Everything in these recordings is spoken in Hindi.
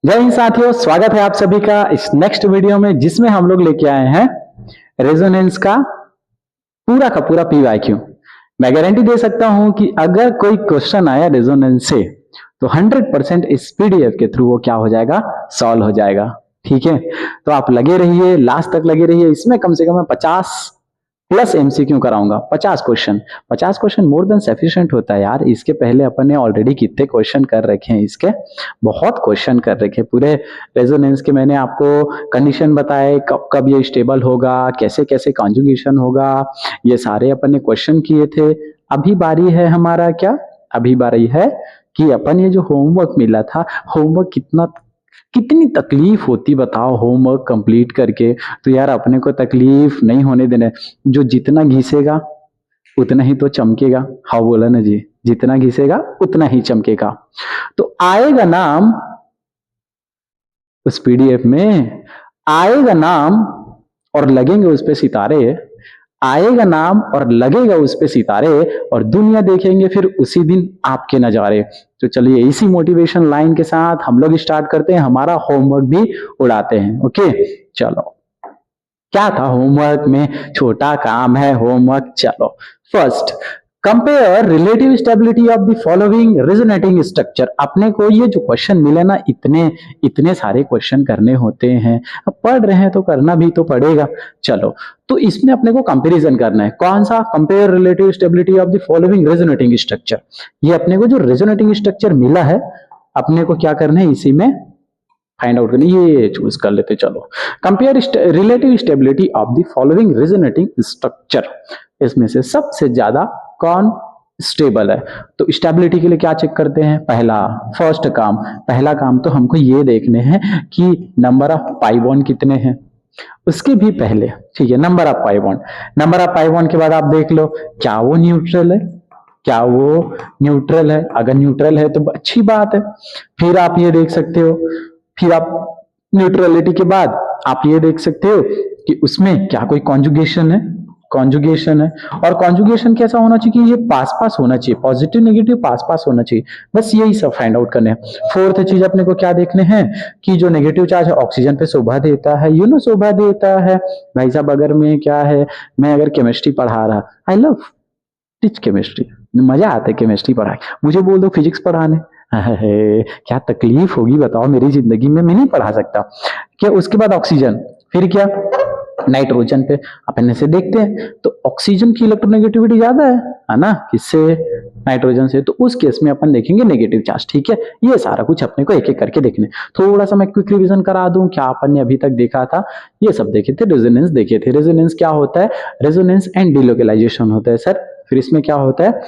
जय हिंद साथियों, स्वागत है आप सभी का इस नेक्स्ट वीडियो में, जिसमें हम लोग लेके आए हैं रेजोनेंस का पूरा पीवाईक्यू। मैं गारंटी दे सकता हूं कि अगर कोई क्वेश्चन आया रेजोनेंस से तो 100% इस पीडीएफ के थ्रू वो क्या हो जाएगा, सॉल्व हो जाएगा। ठीक है, तो आप लगे रहिए, लास्ट तक लगे रहिए। इसमें कम से कम मैं 50 प्लस एमसीक्यू कराऊंगा। 50 क्वेश्चन मोर देन सफिशिएंट होता है यार। इसके पहले अपन ने ऑलरेडी कितने क्वेश्चन कर रखे हैं, इसके बहुत क्वेश्चन कर रखे पूरे रेजोनेंस के। मैंने आपको कंडीशन बताए, कब कब ये स्टेबल होगा, कैसे कैसे कॉन्जुगेशन होगा, ये सारे अपन ने क्वेश्चन किए थे। अभी बारी है हमारा क्या, अभी बारी है कि अपन ये जो होमवर्क मिला था, होमवर्क कितनी तकलीफ होती बताओ होमवर्क कंप्लीट करके। तो यार अपने को तकलीफ नहीं होने देना। जो जितना घिसेगा उतना ही तो चमकेगा। हाँ बोला ना जी, जितना घिसेगा उतना ही चमकेगा। तो आएगा नाम उस पीडीएफ में, आएगा नाम और लगेंगे उस पे सितारे, आएगा नाम और लगेगा उस पे सितारे, और दुनिया देखेंगे फिर उसी दिन आपके नजारे। तो चलिए इसी मोटिवेशन लाइन के साथ हम लोग स्टार्ट करते हैं, हमारा होमवर्क भी उड़ाते हैं। ओके चलो, क्या था होमवर्क में, छोटा काम है होमवर्क। चलो first, compare relative stability of the following resonating structure. अपने को ये जो क्वेश्चन मिले ना, इतने इतने सारे क्वेश्चन करने होते हैं, अब पढ़ रहे हैं तो करना भी तो पड़ेगा। चलो, तो इसमें अपने को कंपैरिजन करना है। कौन सा, compare relative stability of the following resonating structure. ये अपने को जो रेजोनेटिंग स्ट्रक्चर मिला है, अपने को क्या करना है, इसी में फाइंड आउट करनी, ये चूज कर लेते। चलो, compare relative stability of the following resonating structure. इसमें से सबसे ज्यादा कौन स्टेबल है। तो स्टेबिलिटी के लिए क्या चेक करते हैं, पहला काम तो हमको ये देखने हैं कि नंबर ऑफ पाई बॉन्ड कितने हैं। उसके भी पहले ठीक है, नंबर ऑफ पाई बॉन्ड के बाद आप देख लो क्या वो न्यूट्रल है, क्या वो न्यूट्रल है। अगर न्यूट्रल है तो अच्छी बात है। फिर आप ये देख सकते हो, फिर आप न्यूट्रलिटी के बाद आप ये देख सकते हो कि उसमें क्या कोई कॉन्जुगेशन है, और कॉन्जुगेशन कैसा होना चाहिए कि ये पास पास होना चाहिए, पॉजिटिव नेगेटिव पास पास होना चाहिए। बस यही सब फाइंड आउट करने हैं। फोर्थ चीज अपने को क्या देखने हैं कि जो नेगेटिव चार्ज है ऑक्सीजन पे शोभा देता है, शोभा देता है। भाई साहब अगर मैं क्या है, मैं अगर केमिस्ट्री पढ़ा रहा, आई लव टीच केमिस्ट्री, मजा आता है केमिस्ट्री पढ़ा के। मुझे बोल दो फिजिक्स पढ़ाने, क्या तकलीफ होगी बताओ मेरी जिंदगी में, मैं नहीं पढ़ा सकता क्या। उसके बाद ऑक्सीजन, फिर क्या, नाइट्रोजन पे अपन से देखते हैं तो ऑक्सीजन की इलेक्ट्रोनेगेटिविटी ज्यादा है ना, किससे, नाइट्रोजन से। तो उस केस में अपन देखेंगे नेगेटिव चार्ज। ठीक है, ये सारा कुछ अपने को एक एक करके देखने। थोड़ा सा मैं क्विक रिवीजन करा दूं, क्या अपन ने अभी तक देखा था, ये सब देखे थे। रेजोनेंस देखे थे, रेजोनेंस क्या होता है, रेजोनेंस एंड डिलोकलाइजेशन होता है सर। फिर इसमें क्या होता है,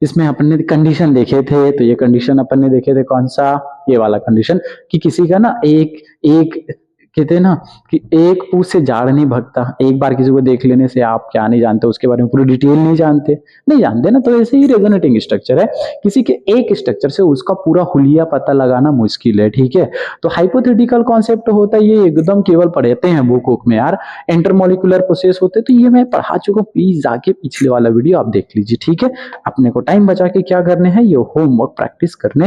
इसमें अपन ने कंडीशन देखे थे। तो ये कंडीशन अपन ने देखे थे, कौन सा, ये वाला कंडीशन, कि किसी का ना एक एक कहते हैं ना कि एक पूछ से झाड़ नहीं भगता। एक बार किसी को देख लेने से आप क्या नहीं जानते, उसके बारे में पूरी डिटेल नहीं जानते ना। तो ऐसे ही रेजोनेटिंग स्ट्रक्चर है, किसी के एक स्ट्रक्चर से उसका पूरा हुलिया पता लगाना मुश्किल है। ठीक है, तो हाइपोथेटिकल कॉन्सेप्ट होता है, ये एकदम केवल पढ़ते हैं बुक में यार, इंटरमोलिकुलर प्रोसेस होते हैं। तो ये मैं पढ़ा चुका हूँ, प्लीज जाके पिछले वाला वीडियो आप देख लीजिए। ठीक है, अपने को टाइम बचा के क्या करने हैं, ये होमवर्क प्रैक्टिस करने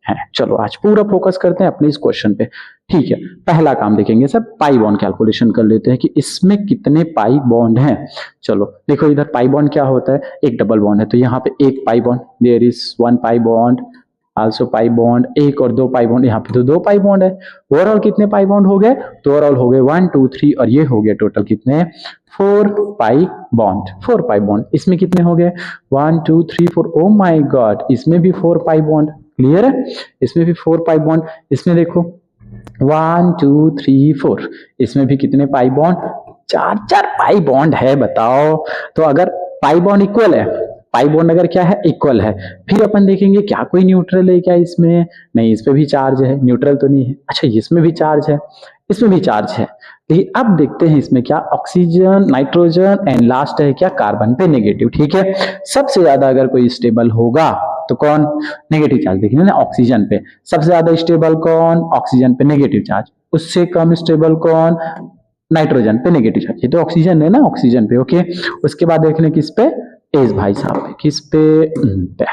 हैं। चलो आज पूरा फोकस करते हैं अपने इस क्वेश्चन पे। ठीक है, पहला काम देखेंगे सर, पाई बॉन्ड कैलकुलेशन कर लेते हैं कि इसमें कितने पाई बॉन्ड हैं। चलो देखो, इधर पाई बॉन्ड क्या होता है, एक डबल बॉन्ड है, तो यहाँ पे एक pi bond, there is one pi bond, also pi bond, एक और दो पाई बॉन्ड, यहाँ पे तो दो पाई बॉन्ड है। ओवरऑल कितने पाई बॉन्ड हो गए, तो ओवरऑल हो गए 1 2 3, और ये हो गए टोटल कितने, 4 पाई बॉन्ड। इसमें कितने हो गए, 1 2 3 4, ओ माई गॉड, इसमें भी 4 पाई बॉन्ड। क्लियर है, इसमें भी 4 पाई बॉन्ड। इसमें देखो 1 2 3 4, इसमें भी कितने पाई बॉन्ड, 4 पाई बॉन्ड है बताओ। तो अगर पाई बॉन्ड इक्वल है, पाई बॉन्ड अगर क्या है, इक्वल है, फिर अपन देखेंगे क्या कोई न्यूट्रल है क्या इसमें, नहीं, इस पे भी चार्ज है, न्यूट्रल तो नहीं है। अच्छा, इसमें भी चार्ज है, इसमें भी चार्ज है। लेकिन अब देखते हैं इसमें क्या, ऑक्सीजन, नाइट्रोजन एंड लास्ट है क्या, कार्बन पे नेगेटिव। ठीक है, सबसे ज्यादा अगर कोई स्टेबल होगा तो कौन, नेगेटिव चार्ज देखिए ना, ऑक्सीजन पे सबसे ज्यादा स्टेबल कौन, ऑक्सीजन पे नेगेटिव चार्ज। उससे कम स्टेबल कौन, नाइट्रोजन पे नेगेटिव चार्ज। ये तो ऑक्सीजन है ना, ऑक्सीजन पे। ओके, उसके बाद देखने किस पे, एज भाई साहब, किस पे, पे।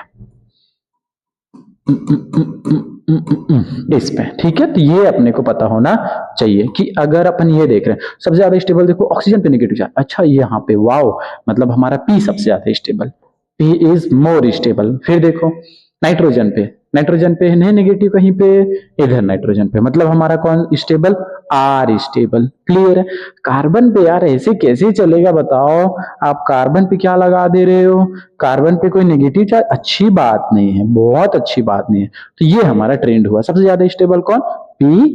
इस पे, ठीक है। तो ये अपने को पता होना चाहिए कि अगर अपन ये देख रहे हैं सबसे ज्यादा स्टेबल, देखो ऑक्सीजन पे नेगेटिव चार्ज, अच्छा ये यहाँ पे वाओ, मतलब हमारा पी सबसे ज्यादा stable, P is more stable. फिर देखो नाइट्रोजन पे, नाइट्रोजन पे है नेगेटिव कहीं पे, इधर नाइट्रोजन पे, मतलब हमारा कौन स्टेबल, आर स्टेबल। क्लियर है। कार्बन पे यार ऐसे कैसे चलेगा बताओ, आप कार्बन पे क्या लगा दे रहे हो, कार्बन पे कोई नेगेटिव चार्ज, अच्छी बात नहीं है, बहुत अच्छी बात नहीं है। तो ये हमारा ट्रेंड हुआ, सबसे ज्यादा स्टेबल कौन, पी,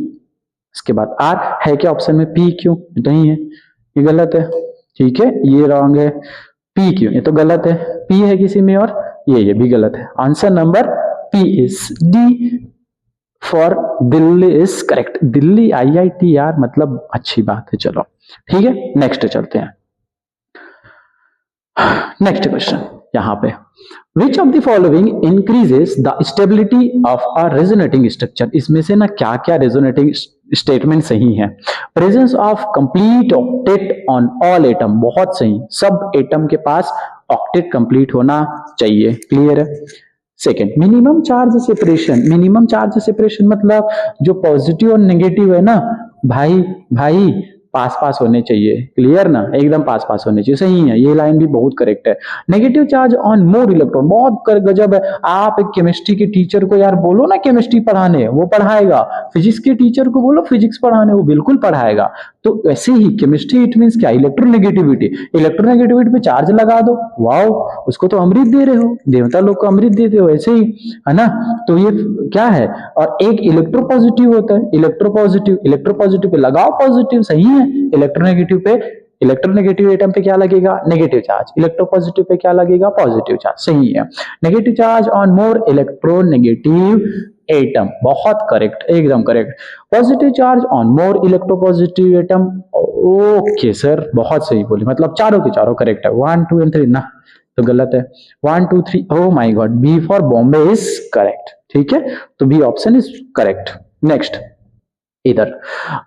इसके बाद आर। है क्या ऑप्शन में पी क्यू, नहीं है, ये गलत है, ठीक है, ये रॉन्ग है। पी क्यू, ये तो गलत है, पी है किसी में और ये भी गलत है। Answer number P is D for Delhi is correct. Delhi IIT यार, मतलब अच्छी बात है। चलो ठीक है, नेक्स्ट चलते हैं। नेक्स्ट क्वेश्चन यहां पे, विच of the following increases the stability of a resonating structure. इसमें से ना क्या क्या रेजोनेटिंग स्टेटमेंट सही है। Presence of complete octet on all atom, बहुत सही, सब एटम के पास ऑक्टेट कंप्लीट होना चाहिए। क्लियर है। Second, minimum charge separation. Minimum charge separation मतलब जो पॉजिटिव और नेगेटिव है ना भाई, भाई पास पास होने चाहिए। क्लियर ना, एकदम पास पास होने चाहिए, सही है, ये लाइन भी बहुत करेक्ट है। Negative charge on more electron, बहुत गजब है। आप एक केमिस्ट्री के टीचर को यार बोलो ना केमिस्ट्री पढ़ाने, वो पढ़ाएगा। फिजिक्स के टीचर को बोलो फिजिक्स पढ़ाने, वो बिल्कुल पढ़ाएगा। तो वैसे ही केमिस्ट्री इट मींस क्या, इलेक्ट्रोनेगेटिविटी। इलेक्ट्रोनेगेटिविटी पे चार्ज लगा दो, वाओ, उसको तो अमृत दे रहे हो, देवता लोग को अमृत देते हो, ऐसे ही है ना। तो ये क्या है, और एक इलेक्ट्रोपॉजिटिव होता है, इलेक्ट्रोपॉजिटिव, इलेक्ट्रोपॉजिटिव पे लगाओ पॉजिटिव, सही है। इलेक्ट्रोनेगेटिव पे, इलेक्ट्रोनेगेटिव एटम पे क्या लगेगा, नेगेटिव चार्ज। इलेक्ट्रोपॉजिटिव पे क्या लगेगा, पॉजिटिव चार्ज, सही है। Negative charge on more electronegative atom, बहुत करेक्ट, एकदम correct. Positive charge on more electropositive atom, okay sir, बहुत सही बोले, मतलब चारों के चारों करेक्ट है। 1 2 एंड 3 ना, तो गलत है। 1 2 3, oh my god, B for Bombay is correct, ठीक है, तो B option is correct. Next, इधर,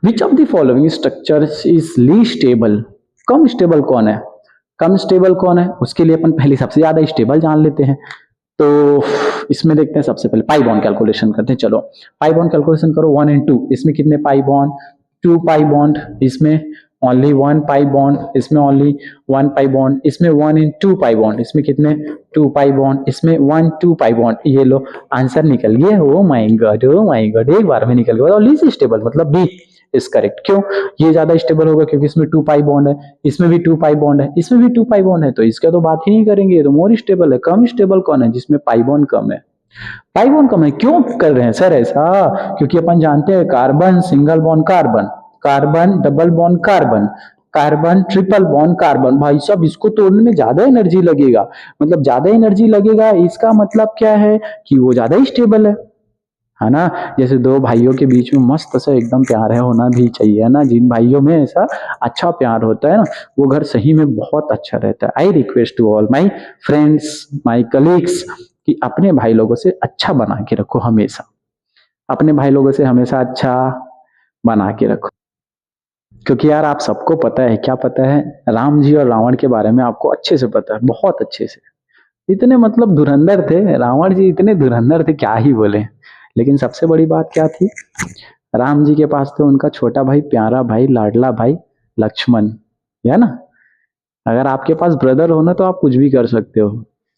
which of the following structures is least stable. कम स्टेबल कौन है, कम स्टेबल कौन है, उसके लिए अपन पहले सबसे ज्यादा स्टेबल जान लेते हैं। तो इसमें देखते हैं, सबसे पहले पाई बॉन्ड कैलकुलेशन करते हैं। चलो पाई बॉन्ड कैलकुलेशन करो, 1 and 2, इसमें कितने पाई बॉन्ड, 2 पाई बॉन्ड, इसमें ओनली 1 पाई बॉन्ड, इसमें ओनली 1 पाई बॉन्ड, इसमें 1 and 2 पाई बॉन्ड, इसमें कितने 2 पाई बॉन्ड, इसमें 1 2 पाई बॉन्ड। ये लो आंसर निकल गया, ओ my God, O my God, एक बार में निकल गया। और लीस्ट स्टेबल मतलब बी इज करेक्ट। क्यों, ये ज्यादा स्टेबल होगा क्योंकि इसमें 2 पाई बॉन्ड है, इसमें भी 2 पाई बॉन्ड है, इसमें भी 2 पाई बॉन्ड है, तो इसका तो बात ही नहीं करेंगे, ये तो मोर स्टेबल है। कम स्टेबल कौन है, जिसमें पाई बॉन्ड कम है। पाई बॉन्ड कम है, क्यों कर रहे हैं सर ऐसा, क्योंकि अपन जानते हैं carbon single bond carbon, carbon double bond carbon, carbon triple bond carbon, भाई साहब इसको तोड़ने में ज्यादा एनर्जी लगेगा, मतलब ज्यादा एनर्जी लगेगा, इसका मतलब क्या है कि वो ज्यादा ही स्टेबल है ना। जैसे दो भाइयों के बीच में मस्त सा एकदम प्यार है, होना भी चाहिए, है ना। जिन भाइयों में ऐसा अच्छा प्यार होता है ना, वो घर सही में बहुत अच्छा रहता है। I request to all my friends, my colleagues, कि अपने भाई लोगों से अच्छा बना के रखो, हमेशा अपने भाई लोगों से हमेशा अच्छा बना के रखो। क्योंकि यार आप सबको पता है, क्या पता है, राम जी और रावण के बारे में आपको अच्छे से पता है, बहुत अच्छे से। इतने मतलब धुरंधर थे रावण जी, इतने धुरंधर थे, क्या ही बोले। लेकिन सबसे बड़ी बात क्या थी, राम जी के पास थे उनका छोटा भाई, प्यारा भाई, लाडला भाई लक्ष्मण, है ना। अगर आपके पास ब्रदर हो ना तो आप कुछ भी कर सकते हो।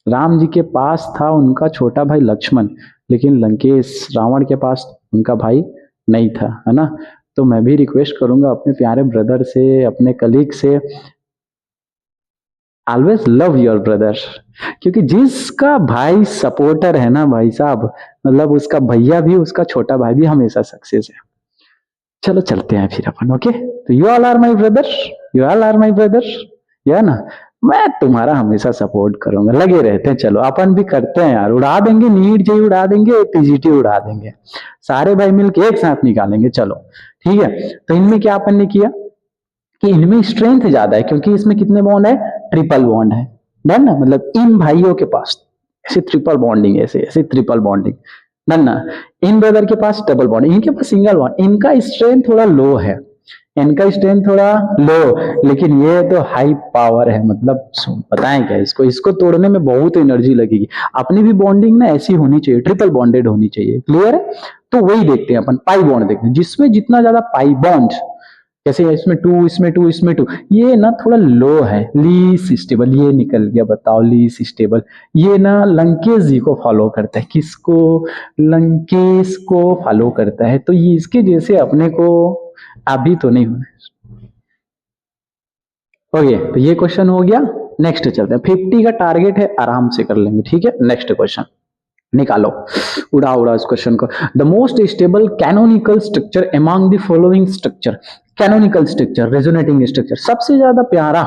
राम जी के पास था उनका छोटा भाई लक्ष्मण, लेकिन लंकेश रावण के पास उनका भाई नहीं था, है ना। तो मैं भी रिक्वेस्ट करूंगा अपने प्यारे ब्रदर से, अपने कलीग से, ऑलवेज लव योर ब्रदर। क्योंकि जिसका भाई सपोर्टर है ना भाई साहब, मतलब उसका भैया भी, उसका छोटा भाई भी हमेशा सक्सेस है। चलो चलते हैं फिर अपन, ओके। तो you all are my brother, you all are my brother, या ना, मैं तुम्हारा हमेशा सपोर्ट करूंगा, लगे रहते हैं। चलो अपन भी करते हैं यार, उड़ा देंगे, नीट जे उड़ा देंगे, टीजीटी उड़ा देंगे, सारे भाई मिलके एक साथ निकालेंगे। चलो ठीक है। तो इनमें क्या अपन ने किया कि इनमें स्ट्रेंथ ज्यादा है, क्योंकि इसमें कितने बॉन्ड है, ट्रिपल बॉन्ड है, डन ना। मतलब इन भाइयों के पास ऐसे ट्रिपल बॉन्डिंग, ऐसे ऐसे ट्रिपल बॉन्डिंग, डन ना। इन ब्रदर के पास डबल बॉन्ड, इनके पास सिंगल बॉन्ड, इनका स्ट्रेंथ थोड़ा लो है, इनका स्ट्रेंथ थोड़ा लो, लेकिन ये तो हाई पावर है, मतलब बताएं क्या इसको, इसको तोड़ने में बहुत एनर्जी लगेगी। अपनी भी बॉन्डिंग ना ऐसी होनी चाहिए, ट्रिपल बॉन्डेड होनी चाहिए, क्लियर है। तो वही देखते हैं अपन, पाई बॉन्ड देखते हैं, जिसमें जितना ज्यादा पाई बॉन्ड, जैसे इसमें टू, इसमें टू, इसमें टू, ये ना थोड़ा लो है, लीस्ट स्टेबल, ये निकल गया, बताओ लीस्ट स्टेबल। ये ना लंकेश जी को फॉलो करता है, किसको, लंकेश को फॉलो करता है। तो ये इसके जैसे अपने को अभी तो नहीं होना। ओके, तो ये क्वेश्चन हो गया। नेक्स्ट चलते हैं, 50 का टारगेट है, आराम से कर लेंगे, ठीक है। नेक्स्ट क्वेश्चन निकालो, उड़ा उड़ा इस क्वेश्चन को। The most stable canonical structure among the following structure. Canonical structure, resonating structure, सबसे ज्यादा प्यारा,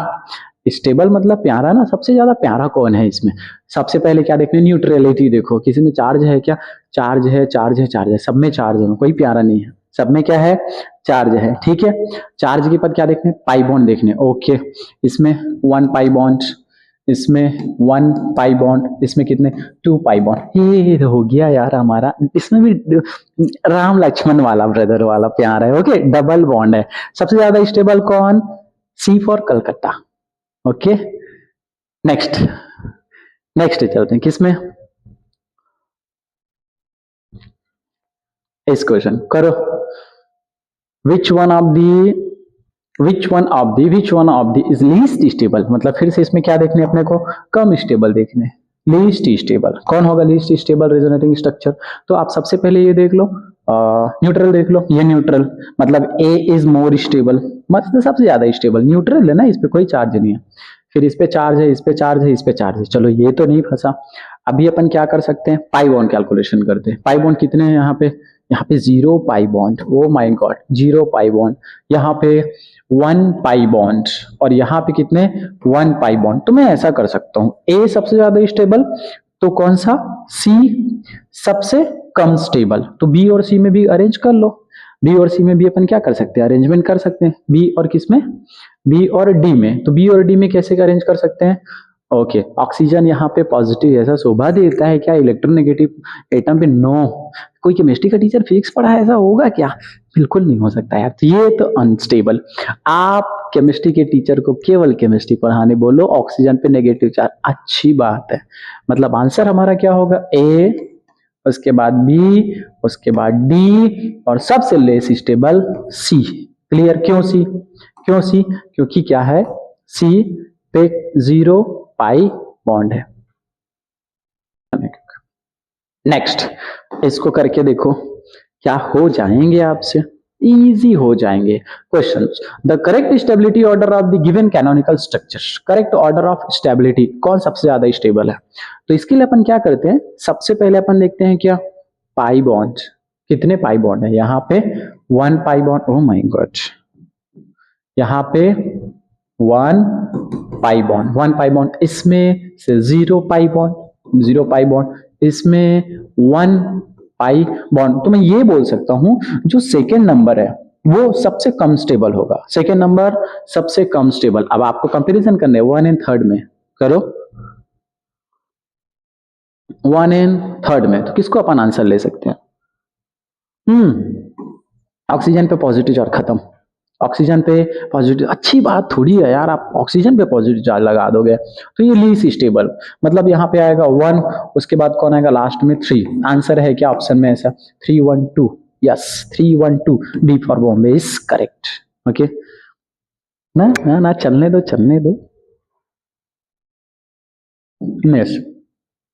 स्टेबल मतलब प्यारा ना, सबसे ज्यादा प्यारा कौन है इसमें। सबसे पहले क्या देखने, न्यूट्रलिटी देखो, किसी में चार्ज है क्या, चार्ज है, चार्ज है, चार्ज है, सब में चार्ज है, कोई प्यारा नहीं है, सब में क्या है, चार्ज है, ठीक है। चार्ज के बाद क्या देखने, पाई बॉन्ड देखने, ओके, इसमें 1 पाई बॉन्ड, इसमें 1 पाई बॉन्ड, इसमें कितने, 2 पाई बॉन्ड। ये हो गया यार हमारा, इसमें भी राम लक्ष्मण वाला ब्रदर वाला प्यार है, ओके। डबल बॉन्ड है। सबसे ज्यादा स्टेबल कौन, C for Calcutta, okay. Next, next चलते हैं किसमें, इस क्वेश्चन करो। Which one of the is least stable, मतलब फिर से इसमें क्या देखने अपने को, कम स्टेबल देखने। लीस्ट स्टेबल कौन होगा, लीस्ट स्टेबल रेजोनेटिंग स्ट्रक्चर। तो आप सबसे पहले ये देख लो, न्यूट्रल देख लो, ये न्यूट्रल मतलब ए इज मोर स्टेबल, मतलब सबसे ज्यादा स्टेबल न्यूट्रल है ना, इस पे कोई चार्ज नहीं है। फिर इस पे चार्ज है, इस पे चार्ज है, इस पे चार्ज है, चलो ये तो नहीं फंसा। अभी अपन क्या कर सकते हैं, पाई बॉन्ड कैलकुलेशन करते हैं। पाई बॉन्ड कितने हैं यहाँ पे, यहाँ पे 0 pi bond, O my God 0 pi bond, यहाँ पे 1 पाई बॉन्ड, और यहाँ पे कितने, 1 पाई बॉन्ड। तो मैं ऐसा कर सकता हूँ, ए सबसे ज्यादा स्टेबल, तो कौन सा, सी सबसे कम स्टेबल, तो बी और सी में भी अरेंज कर लो। बी और सी में भी अपन क्या कर सकते हैं, अरेंजमेंट कर सकते हैं। बी और किस में, बी और डी में। तो बी और डी में कैसे अरेंज कर सकते हैं, ओके। ऑक्सीजन यहाँ पे पॉजिटिव ऐसा शोभा देता है क्या, इलेक्ट्रोनेगेटिव एटम पे, नो। कोई केमिस्ट्री का टीचर फिजिक्स पढ़ा है, ऐसा होगा क्या, बिल्कुल नहीं हो सकता यार। तो ये तो अनस्टेबल। आप केमिस्ट्री के टीचर को केवल केमिस्ट्री पढ़ाने बोलो, ऑक्सीजन पे नेगेटिव चार्ज, अच्छी बात है। मतलब आंसर हमारा क्या होगा, ए, उसके बाद बी, उसके बाद डी, और सबसे लेस स्टेबल सी। क्लियर, क्यों सी, क्यों सी, क्योंकि क्या है, सी पे 0 पाई बॉन्ड है। नेक्स्ट, इसको करके देखो क्या हो जाएंगे आपसे, इजी हो जाएंगे question. The correct stability order of the given canonical structure, correct order of stability, कौन सबसे ज्यादा स्टेबल है। तो इसके लिए अपन क्या करते हैं, सबसे पहले अपन देखते हैं क्या, पाई बॉन्ड, कितने पाई बॉन्ड है, यहाँ पे 1 pi bond, O my God, यहाँ पे 1 पाई बॉन्ड, 1 पाई बॉन्ड, इसमें से 0 पाई बॉन्ड, 0 पाई बॉन्ड, इसमें 1 पाई बॉन्ड। तो मैं ये बोल सकता हूं, जो सेकेंड नंबर है वो सबसे कम स्टेबल होगा, सेकेंड नंबर सबसे कम स्टेबल। अब आपको कंपैरिजन करने 1 एंड 3rd में करो, 1 एंड 3rd में, तो किसको अपन आंसर ले सकते हैं, ऑक्सीजन पे पॉजिटिव चार्ज खत्म, ऑक्सीजन पे पॉजिटिव, अच्छी बात थोड़ी है यार, आप ऑक्सीजन पे पॉजिटिव चार्ज लगा दोगे, तो ये लीस्ट स्टेबल, मतलब यहाँ पे आएगा 1, उसके बाद कौन आएगा लास्ट में 3। आंसर है क्या ऑप्शन में ऐसा, 312, yes 312, B for Bombay is correct, okay. ना ना ना, चलने दो चलने दो। Next,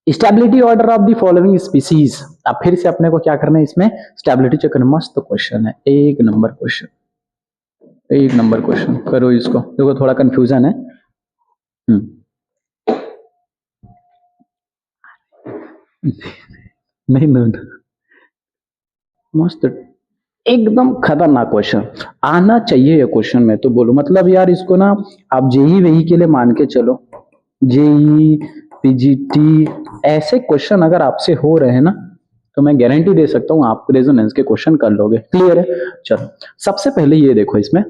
stability order of the following species. अब फिर से अपने को क्या करना है, इसमें स्टेबिलिटी चेक करना, मस्त क्वेश्चन है, एक नंबर क्वेश्चन, एक नंबर क्वेश्चन। करो इसको, देखो थोड़ा कंफ्यूजन है। नहीं नहीं, मस्त, एकदम खतरनाक क्वेश्चन, आना चाहिए ये क्वेश्चन, मैं तो बोलूं, मतलब यार इसको ना आप जेई वेई के लिए मान के चलो, जेई पीजीटी ऐसे क्वेश्चन अगर आपसे हो रहे हैं ना, तो मैं गारंटी दे सकता हूं आप रेजोनेंस के क्वेश्चन कर लोगे। क्लियर है, चलो सबसे पहले ये देखो, इसमें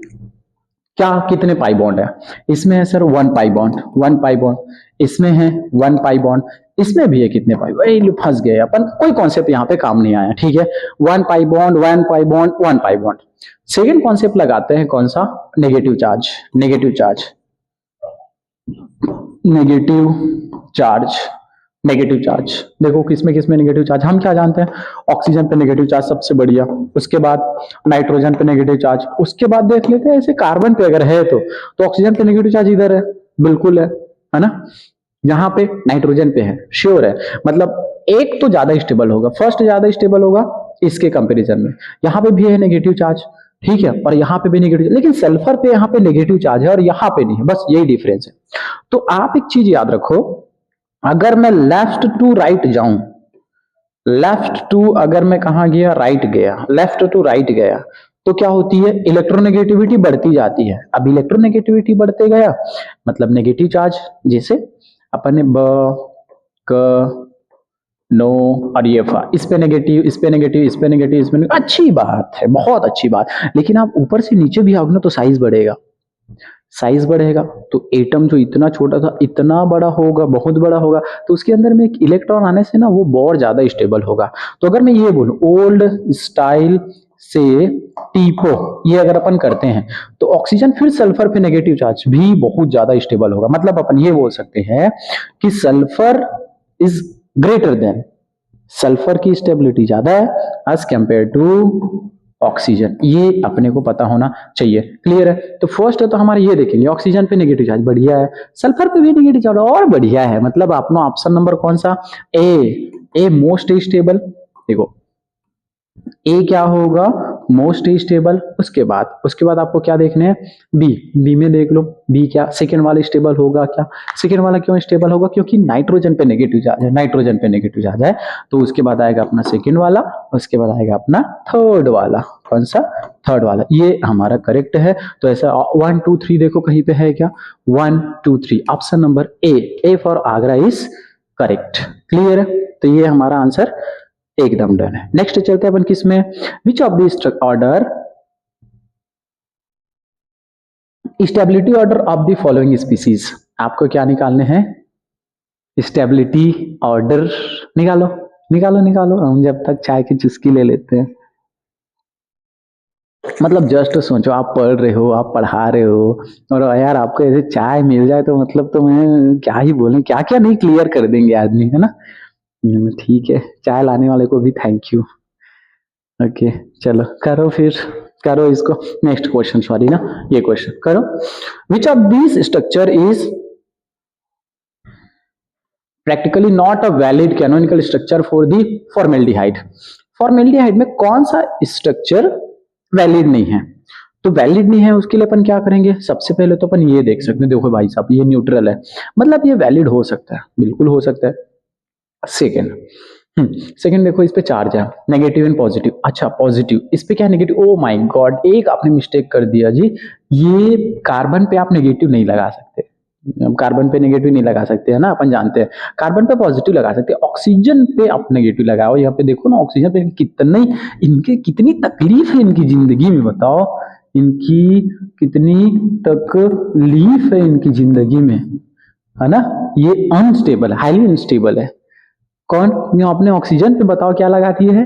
क्या कितने पाई बॉन्ड है, इसमें है sir 1 pi bond, 1 pi bond, इसमें है 1 पाई बॉन्ड, इसमें भी है कितने पाई, वही फंस गए अपन, कोई कॉन्सेप्ट यहाँ पे काम नहीं आया, ठीक है। One pi bond, one pi bond, one pi bond. Second concept लगाते हैं कौन सा, negative charge. Negative charge, negative charge, negative charge. देखो किसमें किसमें नेगेटिव चार्ज, हम क्या जानते हैं, ऑक्सीजन पे नेगेटिव चार्ज सबसे बढ़िया, उसके बाद नाइट्रोजन पे नेगेटिव चार्ज, उसके बाद देख लेते हैं ऐसे कार्बन पे अगर है तो ऑक्सीजन पे नेगेटिव चार्ज इधर है, बिल्कुल है ना। यहाँ पे नाइट्रोजन पे है, श्योर है, मतलब एक तो ज्यादा स्टेबल होगा, फर्स्ट ज्यादा स्टेबल होगा इसके कंपैरिजन में। यहाँ पे भी है नेगेटिव चार्ज, ठीक है, और यहाँ पे भी नेगेटिव, लेकिन सल्फर पे यहाँ पे नेगेटिव चार्ज है और यहाँ पे नहीं है, बस यही डिफरेंस है। तो आप एक चीज याद रखो, अगर मैं लेफ्ट टू राइट जाऊं, लेफ्ट टू अगर मैं कहा गया, राइट गया, लेफ्ट टू राइट गया, तो क्या होती है, इलेक्ट्रोनेगेटिविटी बढ़ती जाती है। अब इलेक्ट्रोनेगेटिविटी बढ़ते गया मतलब नेगेटिव चार्ज, जैसे अपन ने ब क नो और ये फा, इस पे नेगेटिव, इस पे नेगेटिव, इस पे नेगेटिव, इस पे नेगेटिव, अच्छी बात है, बहुत अच्छी बात। लेकिन आप ऊपर से नीचे भी आओगे ना तो साइज बढ़ेगा, साइज बढ़ेगा, तो एटम जो इतना छोटा था इतना बड़ा होगा, बहुत बड़ा होगा, तो उसके अंदर में एक इलेक्ट्रॉन आने से ना वो और ज्यादा स्टेबल होगा। तो अगर मैं ये बोलूं ओल्ड स्टाइल से टीपो, ये अगर अपन करते हैं तो ऑक्सीजन फिर सल्फर पे नेगेटिव चार्ज भी बहुत ज्यादा स्टेबल होगा। मतलब अपन ये बोल सकते हैं कि sulphur is greater than, sulphur की स्टेबिलिटी ज्यादा है एज कंपेयर टू ऑक्सीजन, ये अपने को पता होना चाहिए। क्लियर है। तो फर्स्ट है तो हमारे ये देखेंगे, ऑक्सीजन पे नेगेटिव चार्ज बढ़िया है, सल्फर पे भी नेगेटिव चार्ज और बढ़िया है, मतलब अपना ऑप्शन नंबर कौन सा, ए मोस्ट स्टेबल। देखो ए क्या होगा, मोस्ट स्टेबल। उसके बाद आपको क्या देखने हैं, बी में देख लो, बी क्या सेकेंड वाला स्टेबल होगा क्या, सेकेंड वाला क्यों स्टेबल होगा, क्योंकि नाइट्रोजन पे नेगेटिव चार्ज है, नाइट्रोजन पे नेगेटिव चार्ज है। तो उसके बाद आएगा अपना सेकेंड वाला, उसके बाद आएगा अपना थर्ड वाला, कौन सा, थर्ड वाला, ये हमारा करेक्ट है। तो ऐसा 1 2 3 देखो कहीं पे है क्या, 1 2 3, option number A for Agra is correct. Clear है। तो ये हमारा आंसर एकदम डन है। नेक्स्ट चलते हैं अपन किस में, विच of the order, stability order of the following species. आपको क्या निकालने हैं, स्टेबिलिटी ऑर्डर निकालो निकालो निकालो। हम जब तक चाय की चुस्की ले लेते हैं, मतलब जस्ट सोचो, आप पढ़ रहे हो, आप पढ़ा रहे हो, और यार आपको ऐसे चाय मिल जाए तो मतलब, तो मैं क्या ही बोलूं, क्या क्या नहीं क्लियर कर देंगे आदमी, है ना। ठीक है, चाय लाने वाले को भी थैंक यू। ओके चलो करो, फिर करो इसको, नेक्स्ट क्वेश्चन, सॉरी ना, ये क्वेश्चन करो, which of this structure is practically not a valid canonical structure for the formaldehyde. Formaldehyde में कौन सा स्ट्रक्चर वैलिड नहीं है, तो वैलिड नहीं है उसके लिए अपन क्या करेंगे, सबसे पहले तो अपन ये देख सकते हैं, देखो भाई साहब ये न्यूट्रल है, मतलब ये वैलिड हो सकता है, बिल्कुल हो सकता है। सेकेंड देखो, इस पे चार्ज है, नेगेटिव एंड पॉजिटिव, अच्छा पॉजिटिव, इस पे क्या है नेगेटिव, ओ माय गॉड, एक आपने मिस्टेक कर दिया जी, ये कार्बन पे आप नेगेटिव नहीं लगा सकते, कार्बन पे नेगेटिव नहीं लगा सकते, है ना, अपन जानते हैं, कार्बन पे पॉजिटिव लगा सकते हैं, ऑक्सीजन पे आप नेगेटिव लगाओ। यहाँ पे देखो ना, ऑक्सीजन पे कितनी, इनके कितनी तकलीफ है इनकी जिंदगी में, बताओ इनकी कितनी तकलीफ है इनकी जिंदगी में, है ना। ये अनस्टेबल है, हाईली अनस्टेबल है। कौन, आपने ऑक्सीजन पे बताओ क्या लगा दिए है,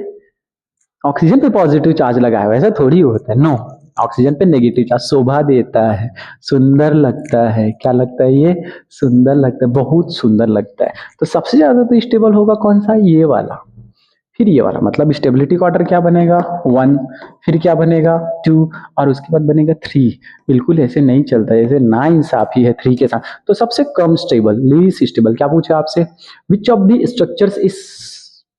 ऑक्सीजन पे पॉजिटिव चार्ज लगाया है, वैसा थोड़ी होता है, नो, ऑक्सीजन पे नेगेटिव चार्ज शोभा देता है, सुंदर लगता है, क्या लगता है, ये सुंदर लगता है, बहुत सुंदर लगता है। तो सबसे ज्यादा तो स्टेबल होगा कौन सा, ये वाला, फिर ये वाला, मतलब स्टेबिलिटी का ऑर्डर क्या बनेगा, 1, फिर क्या बनेगा 2, और उसके बाद बनेगा 3। बिल्कुल ऐसे नहीं चलता, ऐसे ना इंसाफी है 3 के साथ। तो सबसे कम स्टेबल, लीस्ट स्टेबल, क्या पूछा आपसे, विच of the structures is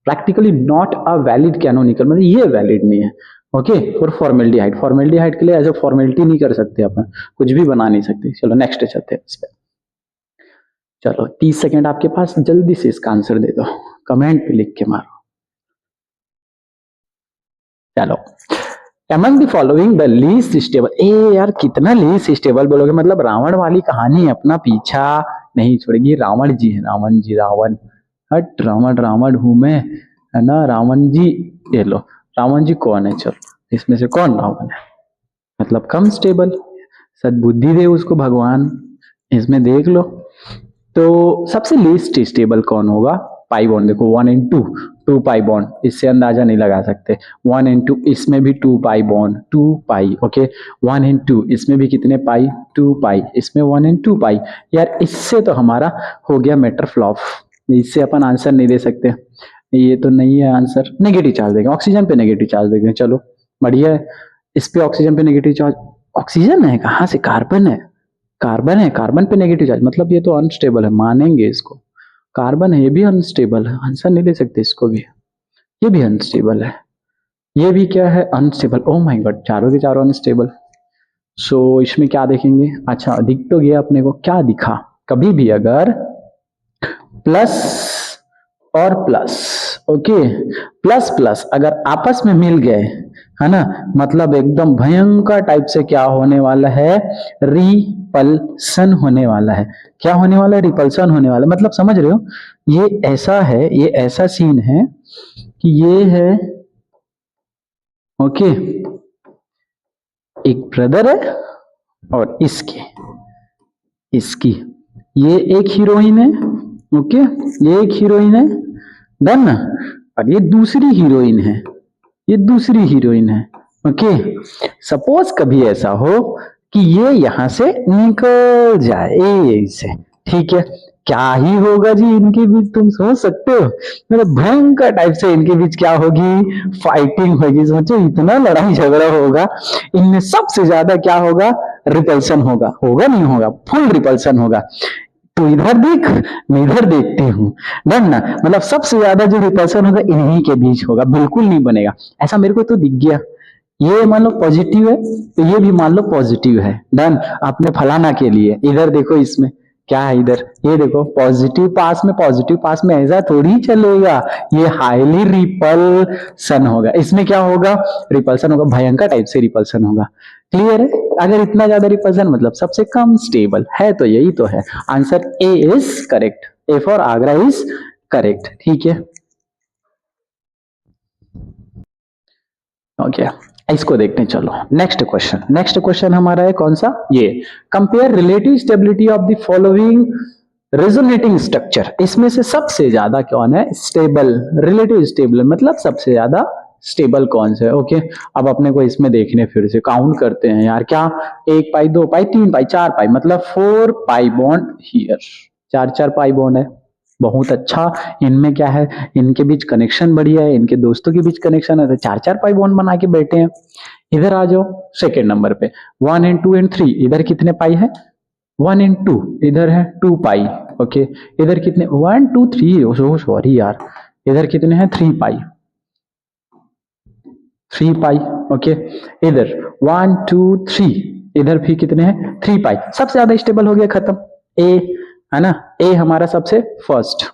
practically not a valid canonical, मतलब ये वैलिड नहीं है। ओके, फॉर फॉर्मेल्डिहाइड, फॉर्मेल्डिहाइड के लिए एज ए फॉर्मेलिटी नहीं कर सकते अपन, कुछ भी बना नहीं सकते। चलो नेक्स्ट चलते हैं इस पे, चलो 30 सेकेंड आपके पास, जल्दी से इसका आंसर दे दो, कमेंट पे लिख के मारो। चलो, among the following the least stable, ए यार कितना least stable बोलोगे, मतलब रावण वाली कहानी अपना पीछा नहीं छोड़ेगी, रावण जी है, रावण जी, रावण, हट रावण, रावण हूं मैं, है ना, रावण जी, ये लो, रावण जी कौन है, चलो इसमें से कौन रावण है, मतलब कम स्टेबल, सद्बुद्धि दे उसको भगवान, इसमें देख लो। तो सबसे लीस्ट स्टेबल कौन होगा? Pi bond. देखो 1 and 2, 2 पाई बॉन्ड, इससे अंदाजा नहीं लगा सकते। 1 and 2, इसमें भी 2 pi bond, 2 pi. Okay 1 and 2, इसमें भी कितने पाई? 2 पाई। इसमें 1 and 2 पाई। यार इससे तो हमारा हो गया मैटर फ्लॉप, इससे अपन आंसर नहीं दे सकते। ये तो नहीं है आंसर, नेगेटिव चार्ज देंगे, ऑक्सीजन पे नेगेटिव चार्ज देंगे। चलो बढ़िया है, इस पे ऑक्सीजन पे नेगेटिव चार्ज, ऑक्सीजन है कहाँ से? कार्बन है, कार्बन है, कार्बन पे नेगेटिव चार्ज, मतलब ये तो अनस्टेबल है, मानेंगे इसको। कार्बन है, ये भी अनस्टेबल है, आंसर नहीं ले सकते इसको भी। ये भी अनस्टेबल है, ये भी क्या है? अनस्टेबल। ओह माय गॉड, चारों के चारों अनस्टेबल। सो इसमें क्या देखेंगे? अच्छा दिख तो गया अपने को, क्या दिखा? कभी भी अगर प्लस और प्लस, ओके प्लस प्लस अगर आपस में मिल गए, है ना, मतलब एकदम भयंकर टाइप से क्या होने वाला है? रिपल्सन होने वाला है। क्या होने वाला है? रिपल्सन होने वाला है। मतलब समझ रहे हो, ये ऐसा है, ये ऐसा सीन है कि ये है, ओके एक ब्रदर है और इसकी ये एक हीरोइन है, ओके ये एक हीरोइन है, डन ना, और ये दूसरी हीरोइन है, ये दूसरी हीरोइन है। ओके सपोज कभी ऐसा हो कि ये यहां से निकल जाए से, ठीक है, क्या ही होगा जी इनके बीच, तुम सोच सकते हो? मतलब भयंकर टाइप से इनके बीच क्या होगी? फाइटिंग होगी। सोचो इतना लड़ाई झगड़ा होगा, इनमें सबसे ज्यादा क्या होगा? रिपल्सन होगा। होगा नहीं होगा? फुल रिपल्सन होगा। तो इधर देख, मैं इधर देखती हूँ, डन ना, मतलब सबसे ज्यादा जो रिपल्सन होगा इन्हीं के बीच होगा, बिल्कुल नहीं बनेगा। ऐसा मेरे को तो दिख गया। ये मान लो पॉजिटिव है तो ये भी मान लो पॉजिटिव है, डन। अपने फलाना के लिए इधर देखो, इसमें क्या है? इधर ये देखो, पॉजिटिव पास में ऐसा थोड़ी चलेगा, ये हाईली रिपल्सन होगा। इसमें क्या होगा? रिपल्सन होगा, भयंकर टाइप से रिपल्सन होगा। क्लियर है? अगर इतना ज्यादा रिपल्सन मतलब सबसे कम स्टेबल है, तो यही तो है answer. A is correct, A for Agra is correct, ठीक है। ओके इसको देखते हैं, चलो नेक्स्ट क्वेश्चन। नेक्स्ट क्वेश्चन हमारा है कौन सा? ये compare relative stability of the following resonating structure. इसमें से सबसे ज्यादा कौन है स्टेबल? रिलेटिव स्टेबल मतलब सबसे ज्यादा स्टेबल कौन से? ओके अब अपने को इसमें देखने, फिर से काउंट करते हैं यार। क्या? 1 पाई, 2 पाई, 3 पाई, 4 पाई, मतलब 4 pi bond here, 4 pi bond है। बहुत अच्छा, इनमें क्या है? इनके बीच कनेक्शन बढ़िया है, इनके दोस्तों के बीच कनेक्शन है, तो 4 पाई बॉन्ड बना के बैठे हैं। इधर आ जाओ सेकेंड नंबर पे, 1 and 2 and 3, इधर कितने पाई है? 1 and 2, इधर है 2 पाई। ओके इधर कितने? 1 2 3, सॉरी यार, इधर कितने हैं? 3 पाई, 3 पाई। ओके इधर 1 2 3, इधर भी कितने हैं? 3 पाई। सबसे ज्यादा स्टेबल हो गया, खत्म। ए है ना, ए हमारा सबसे first.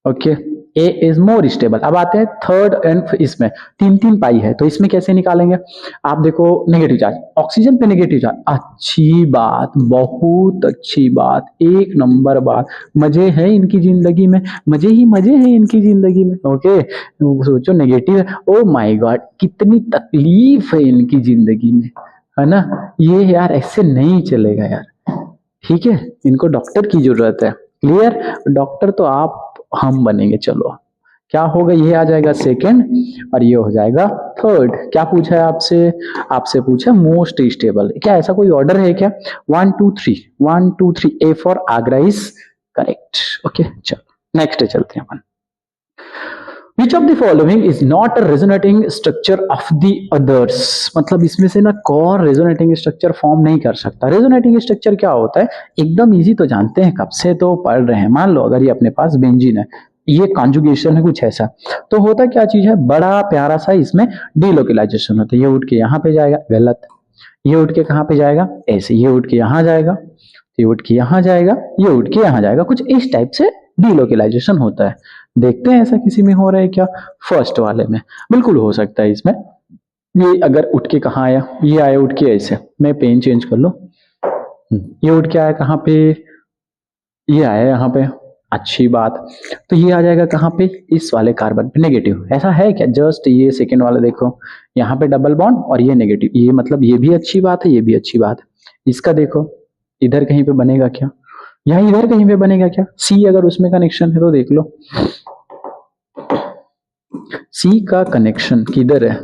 Okay A is more stable. अब आते हैं थर्ड एंड, इसमें 3 पाई है, तो इसमें कैसे निकालेंगे? आप देखो नेगेटिव चार्ज, ऑक्सीजन पे नेगेटिव चार्ज, अच्छी बात, बहुत अच्छी बात, एक नंबर बात। मजे है इनकी जिंदगी में, मजे ही मजे हैं इनकी जिंदगी में। ओके सोचो नेगेटिव है, ओ माय गॉड कितनी तकलीफ है इनकी जिंदगी में, है ना। ये यार ऐसे नहीं चलेगा यार, ठीक है, इनको डॉक्टर की जरूरत है। क्लियर? डॉक्टर तो आप हम बनेंगे। चलो क्या होगा? ये आ जाएगा सेकंड और ये हो जाएगा थर्ड। क्या पूछा है आपसे? आपसे पूछा मोस्ट स्टेबल। क्या ऐसा कोई ऑर्डर है क्या? 1 2 3, 1 2 3, ए for Agra is correct. Okay चलो नेक्स्ट चलते हैं अपन। Which of the following is not a resonating structure of the others? मतलब इसमें से ना कौन रेजोनेटिंग स्ट्रक्चर फॉर्म नहीं कर सकता। रेजोनेटिंग स्ट्रक्चर क्या होता है? एकदम इजी तो जानते हैं, कब से तो पढ़ रहे हैं। मान लो अगर ये अपने पास बेंजीन है, ये कॉन्जुगेशन है कुछ ऐसा, तो होता क्या चीज है? बड़ा प्यारा सा इसमें डीलोकलाइजेशन होता है। ये उठ के यहाँ पे जाएगा, गलत। ये उठ के कहाँ पे जाएगा? ऐसे, ये उठ के यहाँ जाएगा, ये उठ के यहाँ जाएगा, ये उठ के यहाँ जाएगा, कुछ इस टाइप से डीलोकलाइजेशन होता है। देखते हैं ऐसा किसी में हो रहा है क्या? फर्स्ट वाले में बिल्कुल हो सकता है। इसमें ये अगर उठ के कहाँ आया? ये आया उठ के ऐसे, मैं पेन चेंज कर लो, ये उठ के आया कहाँ पे? ये आया यहाँ पे, अच्छी बात। तो ये आ जाएगा कहाँ पे? इस वाले कार्बन पे, नेगेटिव। ऐसा है क्या? जस्ट ये सेकेंड वाला देखो, यहाँ पे डबल बॉन्ड और ये नेगेटिव, ये मतलब ये भी अच्छी बात है, ये भी अच्छी बात है। इसका देखो इधर कहीं पे बनेगा क्या? या इधर कहीं पे बनेगा क्या? सी अगर उसमें कनेक्शन है तो देख लो, सी का कनेक्शन किधर है?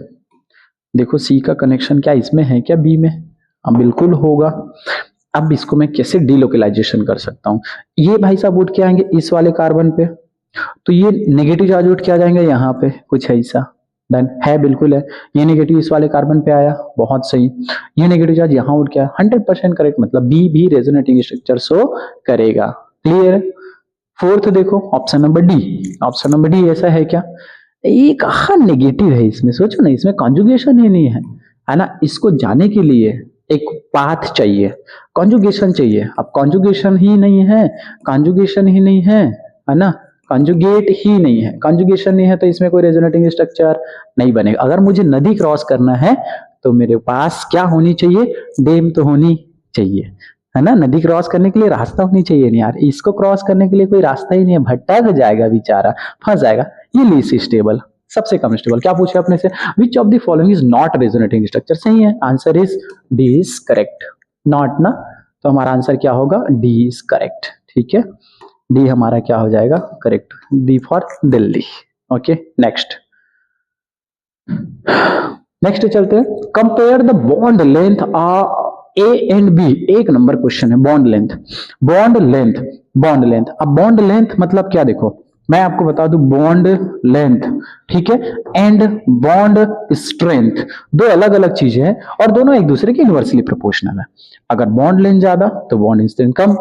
देखो सी का कनेक्शन क्या इसमें है क्या, बी में? अब बिल्कुल होगा। अब इसको मैं कैसे डिलोकलाइजेशन कर सकता हूं? ये भाई साहब उठ के आएंगे इस वाले कार्बन पे, तो ये नेगेटिव चार्ज उठ के आ जाएंगे यहाँ पे, कुछ ऐसा। डन है, बिल्कुल है। ये नेगेटिव इस वाले कार्बन पे आया, बहुत सही। ये नेगेटिव चार्ज यहाँ उठ गया, 100% करेक्ट, मतलब बी भी रेजोनेटिंग स्ट्रक्चर शो करेगा। क्लियर? फोर्थ देखो, option number D. Option number D ऐसा है क्या? ये कहाँ नेगेटिव है इसमें? सोचो ना, इसमें कॉन्जुगेशन ही नहीं है ना? इसको जाने के लिए एक पाथ चाहिए, कॉन्जुगेशन चाहिए। अब कॉन्जुगेशन ही नहीं है, कॉन्जुगेशन ही नहीं है ना? कॉन्जुगेट ही नहीं है, कॉन्जुगेशन नहीं है तो इसमें कोई रेजोनेटिंग स्ट्रक्चर नहीं बनेगा। अगर मुझे नदी क्रॉस करना है तो मेरे पास क्या होनी चाहिए? डैम तो होनी चाहिए, है ना? नदी क्रॉस करने के लिए रास्ता होनी चाहिए। नहीं यार, इसको क्रॉस करने के लिए कोई रास्ता ही नहीं है, भटक जाएगा बेचारा, फंस जाएगा। ये लीस्ट स्टेबल, सबसे कम स्टेबल। क्या पूछे अपने से? Which of the following is not resonating structure? सही है, answer is D is correct. Not ना, तो हमारा आंसर क्या होगा? D is correct. ठीक है, डी हमारा क्या हो जाएगा? Correct. D for Delhi. Okay, next next चलते हैं। Compare the bond length A and B. एक नंबर क्वेश्चन है, bond length. Bond length, bond length. अब बॉन्ड लेंथ मतलब क्या? देखो मैं आपको बता दूं, बॉन्ड लेंथ, ठीक है, एंड बॉन्ड स्ट्रेंथ दो अलग अलग चीजें हैं और दोनों एक दूसरे के इनवर्सली प्रोपोर्शनल है। अगर बॉन्ड लेंथ ज्यादा तो बॉन्ड स्ट्रेंथ कम।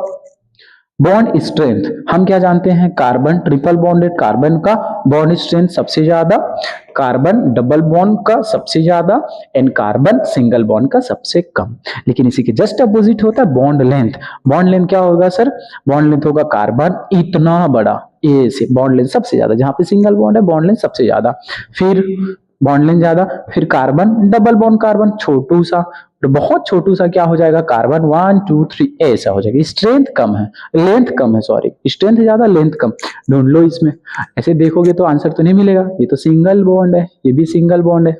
बॉन्ड स्ट्रेंथ हम क्या जानते हैं? कार्बन ट्रिपल बॉन्डेड कार्बन का बॉन्ड स्ट्रेंथ सबसे ज्यादा, कार्बन डबल बॉन्ड का सबसे ज्यादा, एंड कार्बन सिंगल बॉन्ड का सबसे कम। लेकिन इसी के जस्ट अपोजिट होता है बॉन्ड लेंथ। बॉन्ड लेंथ क्या होगा सर? बॉन्ड लेंथ होगा कार्बन इतना बड़ा, ए से बॉन्ड लेंथ सबसे ज्यादा, जहां पे सिंगल बॉन्ड है बॉन्ड लेंथ सबसे ज्यादा, फिर बॉन्ड लेंथ ज्यादा, फिर कार्बन डबल बॉन्ड कार्बन छोटू सा, तो बहुत छोटू सा क्या हो जाएगा? कार्बन 1 2 3 ऐसा हो जाएगा। स्ट्रेंथ कम है, लेंथ कम है, सॉरी, स्ट्रेंथ ज्यादा लेंथ कम। ढूंढ लो इसमें, ऐसे देखोगे तो आंसर तो नहीं मिलेगा। ये तो सिंगल बॉन्ड है, ये भी सिंगल बॉन्ड है,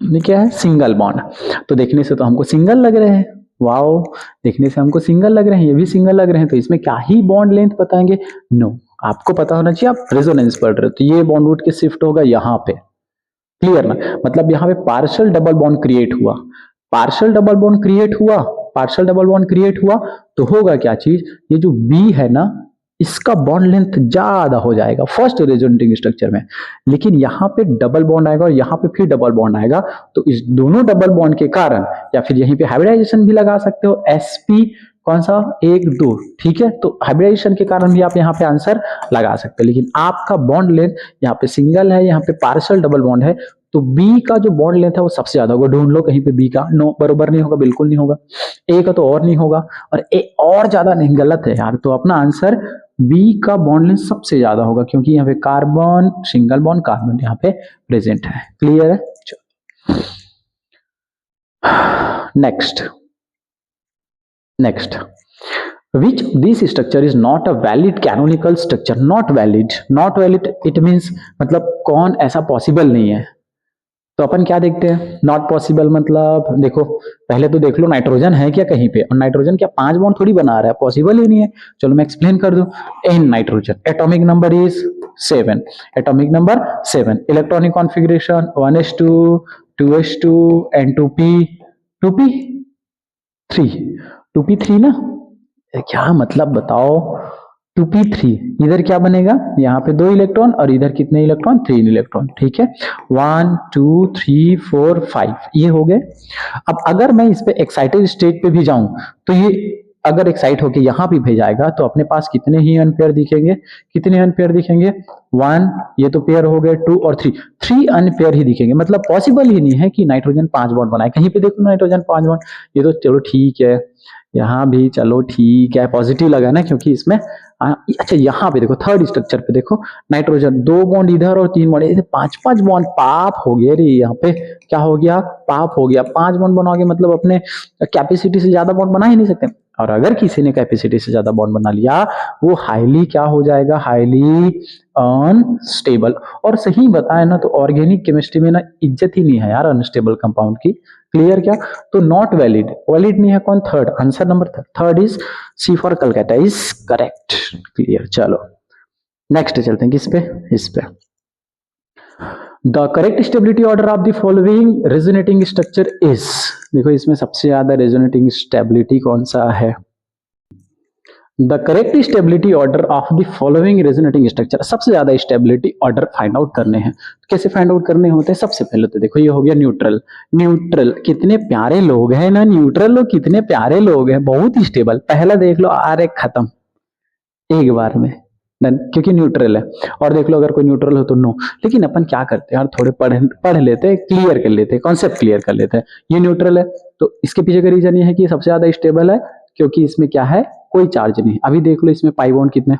ये क्या है? Single bond. तो देखने से तो हमको सिंगल लग रहे हैं, वाओ, देखने से हमको सिंगल लग रहे हैं, ये भी सिंगल लग रहे हैं, तो इसमें क्या ही बॉन्ड लेंथ बताएंगे? नो, आपको पता होना चाहिए, आप रेजोनेंस पढ़ रहे हो, तो ये बॉन्ड उठ के शिफ्ट होगा यहाँ पे। क्लियर ना? मतलब यहाँ पे पार्शियल डबल बॉन्ड क्रिएट हुआ, पार्शियल डबल बॉन्ड क्रिएट हुआ, पार्शियल डबल बॉन्ड क्रिएट हुआ तो होगा क्या चीज? ये जो बी है ना, इसका बॉन्ड लेंथ ज्यादा हो जाएगा फर्स्ट रेजोनेटिंग स्ट्रक्चर में, लेकिन यहाँ पे डबल बॉन्ड आएगा और यहाँ पे फिर डबल बॉन्ड आएगा, तो इस दोनों डबल बॉन्ड के कारण, या फिर यहीं पे हाइब्रिडाइजेशन भी लगा सकते हो, sp कौन सा? 1 2, ठीक है, तो हाइब्रिडाइजेशन के कारण भी आप यहाँ पे आंसर लगा सकते हो। लेकिन आपका बॉन्ड लेंथ यहाँ पे सिंगल है, यहाँ पे पार्शियल डबल बॉन्ड है, तो बी का जो बॉन्ड लेंथ है वो सबसे ज्यादा होगा। ढूंढ लो कहीं पे बी का। नो, बरोबर नहीं होगा, बिल्कुल नहीं होगा। ए का तो और नहीं होगा, और ए और ज्यादा नहीं, गलत है यार। तो अपना आंसर बी का बॉन्ड लेंथ सबसे ज्यादा होगा, क्योंकि यहाँ पे कार्बन सिंगल बॉन्ड कार्बन यहाँ पे प्रेजेंट है। क्लियर है? Next next, which this structure is not a valid canonical structure? not valid, not valid it means मतलब कौन ऐसा पॉसिबल नहीं है। तो अपन क्या देखते हैं? नॉट पॉसिबल मतलब देखो, पहले तो देख लो नाइट्रोजन है क्या कहीं पे, और नाइट्रोजन क्या 5 बॉन्ड थोड़ी बना रहा है, पॉसिबल ही नहीं है। चलो मैं एक्सप्लेन कर दूं। N nitrogen, atomic number is 7, atomic number 7, electronic configuration 1s2 2s2 and 2p3, 2p3 ना, क्या मतलब बताओ? 2p3 इधर क्या बनेगा? यहाँ पे 2 इलेक्ट्रॉन और इधर कितने इलेक्ट्रॉन? 3 इलेक्ट्रॉन, ठीक है। 1 2 3 4 5 ये हो गए। अब अगर मैं इस पे एक्साइटेड स्टेट पे भी जाऊं तो ये अगर एक्साइट होके यहाँ भी भेजाएगा तो अपने पास कितने ही अनपेयर दिखेंगे? कितने अनपेयर दिखेंगे? 1, ये तो पेयर हो गए, 2 और 3 अनपेयर ही दिखेंगे। मतलब पॉसिबल ही नहीं है कि नाइट्रोजन 5 बॉन्ड बनाए। कहीं पे देखो नाइट्रोजन 5 बॉन्ड, ये तो चलो ठीक है, यहाँ भी चलो ठीक है, पॉजिटिव लगा ना, क्योंकि इसमें अच्छा यहाँ पे देखो थर्ड स्ट्रक्चर पे देखो, नाइट्रोजन 2 बॉन्ड इधर और 3 बॉन्ड इधर, 5 बॉन्ड, पाप हो गया रे यहाँ पे, क्या हो गया, पाप हो गया। 5 बॉन्ड बनाओगे मतलब अपने कैपेसिटी से ज्यादा बॉन्ड बना ही नहीं सकते, और अगर किसी ने कैपेसिटी से ज्यादा बॉन्ड बना लिया वो हाईली क्या हो जाएगा, हाईली अनस्टेबल। और सही बताए ना तो ऑर्गेनिक केमिस्ट्री में ना इज्जत ही नहीं है यार अनस्टेबल कंपाउंड की। क्लियर क्या, तो नॉट वैलिड, वैलिड नहीं है कौन, third, answer number third is C for Calcutta is correct. Clear, चलो नेक्स्ट चलते हैं किस पे, इस पे। The correct stability order of the following resonating structure is, देखो इसमें सबसे ज्यादा रेजोनेटिंग स्टेबिलिटी कौन सा है, the correct stability order of the following resonating structure, सबसे ज्यादा स्टेबिलिटी ऑर्डर फाइंड आउट करने हैं। कैसे फाइंड आउट करने होते हैं, सबसे पहले तो देखो ये हो गया न्यूट्रल, न्यूट्रल कितने प्यारे लोग हैं ना, न्यूट्रल लोग कितने प्यारे लोग हैं, बहुत ही स्टेबल। पहला देख लो आर एक खत्म एक बार में डन, क्योंकि न्यूट्रल है। और देख लो अगर कोई न्यूट्रल हो तो नो। लेकिन अपन क्या करते हैं यार, थोड़े पढ़ लेते हैं, क्लियर कर लेते हैं, कॉन्सेप्ट क्लियर कर लेते हैं। ये न्यूट्रल है तो इसके पीछे का रीजन ये है कि सबसे ज्यादा स्टेबल है, क्योंकि इसमें क्या है, कोई चार्ज नहीं। अभी देख लो इसमें पाई बॉन्ड कितने,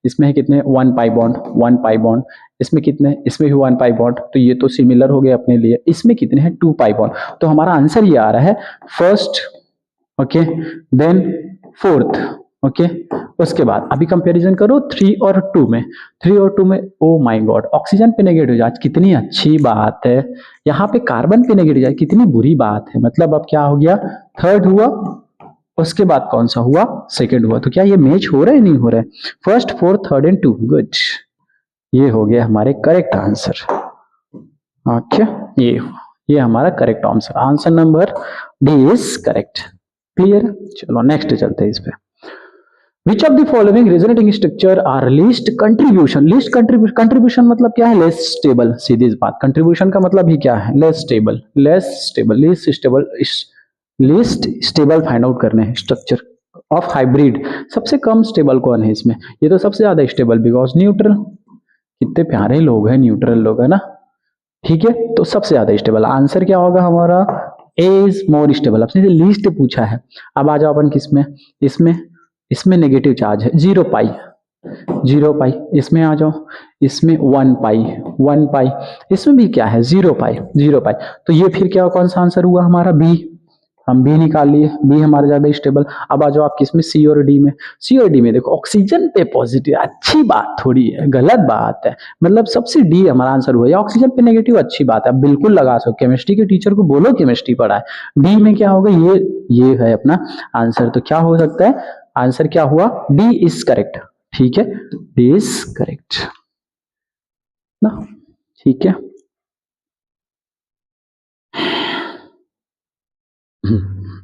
इसमें है कितने, 1 पाई बॉन्ड, 1 पाई बॉन्ड, इसमें कितने, इसमें भी 1 पाई बॉन्ड, तो ये तो सिमिलर हो गया अपने लिए। इसमें कितने हैं, 2 पाई बॉन्ड। तो हमारा आंसर ये आ रहा है first, okay, then fourth, okay. उसके बाद अभी कंपैरिजन करो 3 और 2 में, 3 और 2 में, ओ माय गॉड, ऑक्सीजन पे नेगेटिव चार्ज, कितनी अच्छी बात है। यहाँ पे कार्बन पे नेगेटिव चार्ज, कितनी बुरी बात है। मतलब अब क्या हो गया, थर्ड हुआ, उसके बाद कौन सा हुआ, सेकंड हुआ। तो क्या ये मैच हो रहा है, नहीं हो रहा है, first, fourth, third and 2, good. ये हो गया हमारे करेक्ट आंसर, ओके। ये हमारा correct answer, answer number D is correct. Clear, चलो नेक्स्ट चलते हैं इस पे। Which of the following resonating structure are least contribution? Least contribution मतलब क्या है, less stable। सीधी बात, contribution का मतलब ही क्या है, less stable, less stable, least stable find out करने हैं। स्ट्रक्चर ऑफ हाइब्रिड, सबसे कम स्टेबल कौन है इसमें, ये तो सबसे ज्यादा स्टेबल, बिकॉज न्यूट्रल, कितने प्यारे लोग हैं, न्यूट्रल लोग है ना, ठीक है। तो सबसे ज्यादा स्टेबल आंसर क्या होगा हमारा, ए इज मोर स्टेबल। आपने लीस्ट पूछा है। अब आ जाओ अपन किसमें, इसमें नेगेटिव चार्ज है 0 पाई, 0 पाई। इसमें आ जाओ, इसमें 1 पाई, 1 पाई। इसमें भी क्या है, 0 पाई, 0 पाई। तो ये फिर क्या, कौन सा आंसर हुआ हमारा, बी। हम बी निकाल लिए, बी हमारा ज्यादा स्टेबल। अब आ जाओ आप किसमें, सी और डी में। सी और डी में देखो ऑक्सीजन पे पॉजिटिव, अच्छी बात थोड़ी है, गलत बात है। मतलब सबसे डी हमारा आंसर हुआ, या ऑक्सीजन पे नेगेटिव, अच्छी बात है, बिल्कुल लगा सको। केमिस्ट्री के टीचर को बोलो केमिस्ट्री पढ़ाए। डी में क्या होगा, ये है अपना आंसर। तो क्या हो सकता है, आंसर क्या हुआ, डी इज करेक्ट। ठीक है, डी इज करेक्ट ना, ठीक है।